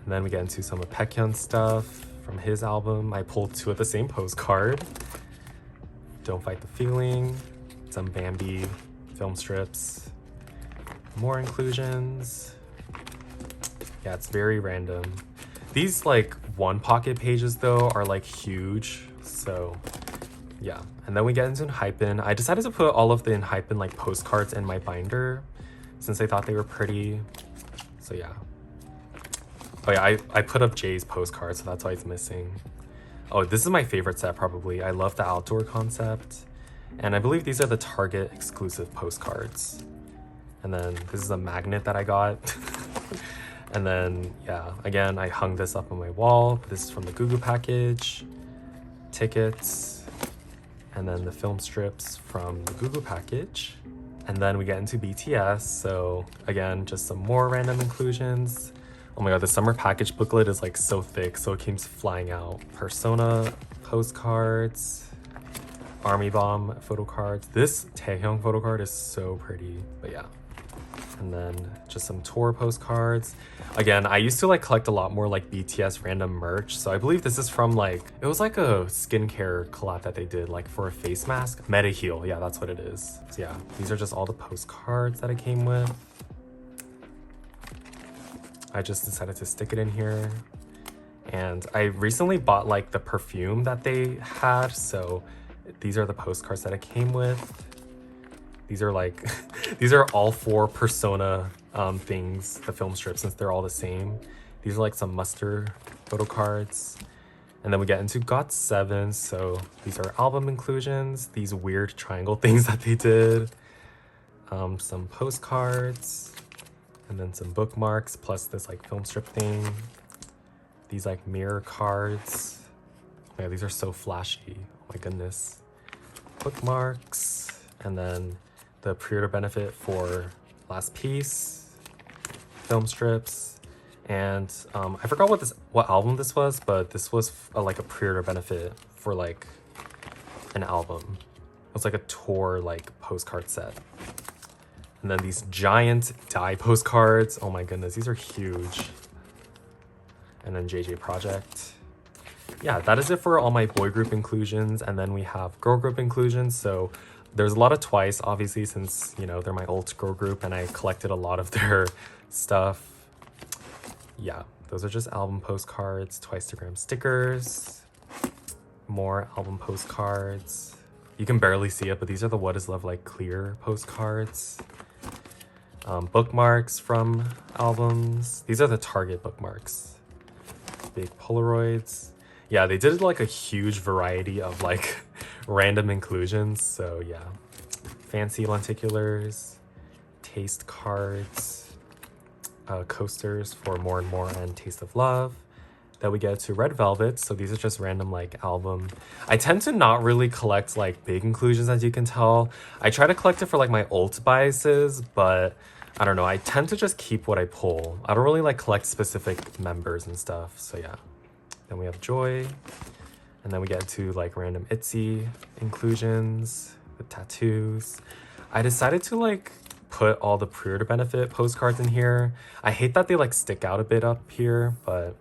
And then we get into some of Baekhyun's stuff from his album. I pulled 2 of the same postcard. Don't Fight the Feeling, some Bambi film strips, more inclusions. Yeah, it's very random. These like 1 pocket pages though are like huge, so yeah. And then we get into enhypen. I decided to put all of the enhypen like postcards in my binder since I thought they were pretty. So yeah. Oh yeah, I put up Jay's postcard, so that's why it's missing. Oh, this is my favorite set probably. I love the outdoor concept. And I believe these are the Target exclusive postcards. And then this is a magnet that I got. And then, yeah, again, I hung this up on my wall. This is from the Gugu package. Tickets. And then the film strips from the Gugu package. And then we get into BTS. So again, just some more random inclusions. Oh my god, the summer package booklet is like so thick, so it keeps flying out. Persona postcards. Army Bomb photo cards. This Taehyung photo card is so pretty, but yeah. And then just some tour postcards. Again, I used to like collect a lot more like BTS random merch. So I believe this is from like, it was like a skincare collab that they did like for a face mask. Meta Heal, yeah, that's what it is. So yeah, these are just all the postcards that I came with. I just decided to stick it in here. And I recently bought like the perfume that they had. So these are the postcards that I came with. These are like, these are all 4 Persona things, the film strips, since they're all the same. These are like some muster photo cards. And then we get into GOT7. So these are album inclusions, these weird triangle things that they did. Some postcards. And then some bookmarks, plus this like film strip thing. These like mirror cards. Yeah, these are so flashy. Oh my goodness. Bookmarks. And then the pre-order benefit for Last Piece. Film strips. And I forgot what album this was, but this was like a pre-order benefit for like an album. It was like a tour like postcard set. And then these giant die postcards. Oh my goodness, these are huge. And then JJ Project. Yeah, that is it for all my boy group inclusions. And then we have girl group inclusions. So there's a lot of Twice, obviously, since, you know, they're my old girl group and I collected a lot of their stuff. Yeah, those are just album postcards, Twicetagram stickers, more album postcards. You can barely see it, but these are the What Is Love Like clear postcards. Bookmarks from albums. These are the Target bookmarks. Big Polaroids. Yeah, they did like a huge variety of like random inclusions. So yeah, fancy lenticulars, taste cards, coasters for More and More and Taste of Love. That we get to Red Velvet. So these are just random like album. I tend to not really collect like big inclusions, as you can tell. I try to collect it for like my alt biases, but I don't know. I tend to just keep what I pull. I don't really like collect specific members and stuff. So yeah. Then we have Joy. And then we get to like random itzy inclusions with tattoos. I decided to like put all the pre-order benefit postcards in here. I hate that they like stick out a bit up here, but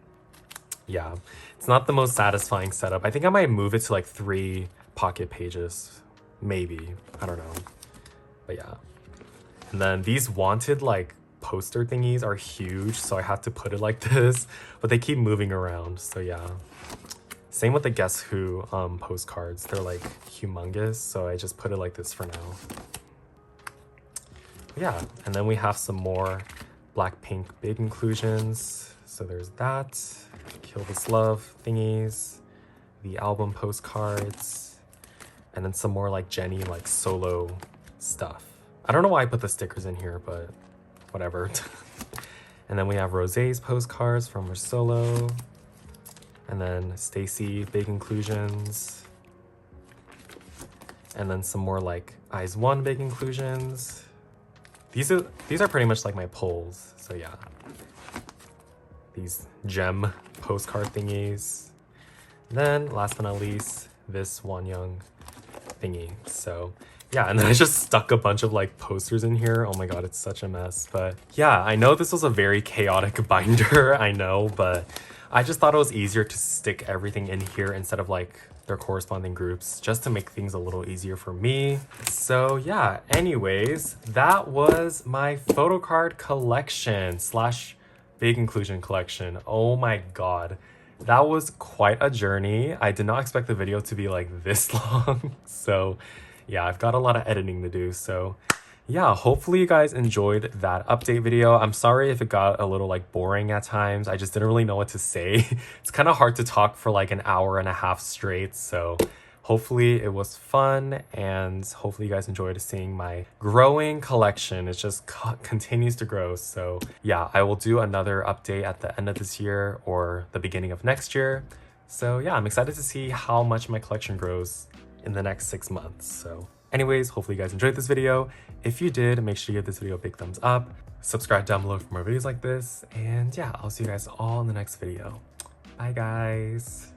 yeah, it's not the most satisfying setup. I think I might move it to like 3 pocket pages, maybe. I don't know, but yeah. And then these wanted like poster thingies are huge, so I had to put it like this, but they keep moving around, so yeah. Same with the Guess Who postcards. They're like humongous, so I just put it like this for now. Yeah, and then we have some more Blackpink big inclusions. So there's that. Kill This Love thingies, the album postcards, and then some more like Jennie like solo stuff. I don't know why I put the stickers in here, but whatever. And then we have Rosé's postcards from her solo, and then Stacy big inclusions, and then some more like IZ*ONE big inclusions. These are pretty much like my pulls, so yeah. these gem postcard thingies. Then last but not least, this Wonyoung thingy. So yeah, and then I just stuck a bunch of like posters in here. Oh my god, it's such a mess. But yeah, I know this was a very chaotic binder, I know, but I just thought it was easier to stick everything in here instead of like their corresponding groups, just to make things a little easier for me. So yeah, anyways, that was my photocard collection slash big inclusion collection. Oh my god. That was quite a journey. I did not expect the video to be like this long. So yeah, I've got a lot of editing to do. So yeah, hopefully you guys enjoyed that update video. I'm sorry if it got a little like boring at times. I just didn't really know what to say. It's kind of hard to talk for like an hour and a half straight. So hopefully it was fun, and hopefully you guys enjoyed seeing my growing collection. It just continues to grow. So yeah, I will do another update at the end of this year or the beginning of next year. So yeah, I'm excited to see how much my collection grows in the next 6 months. So anyways, hopefully you guys enjoyed this video. If you did, make sure you give this video a big thumbs up. Subscribe down below for more videos like this. And yeah, I'll see you guys all in the next video. Bye guys.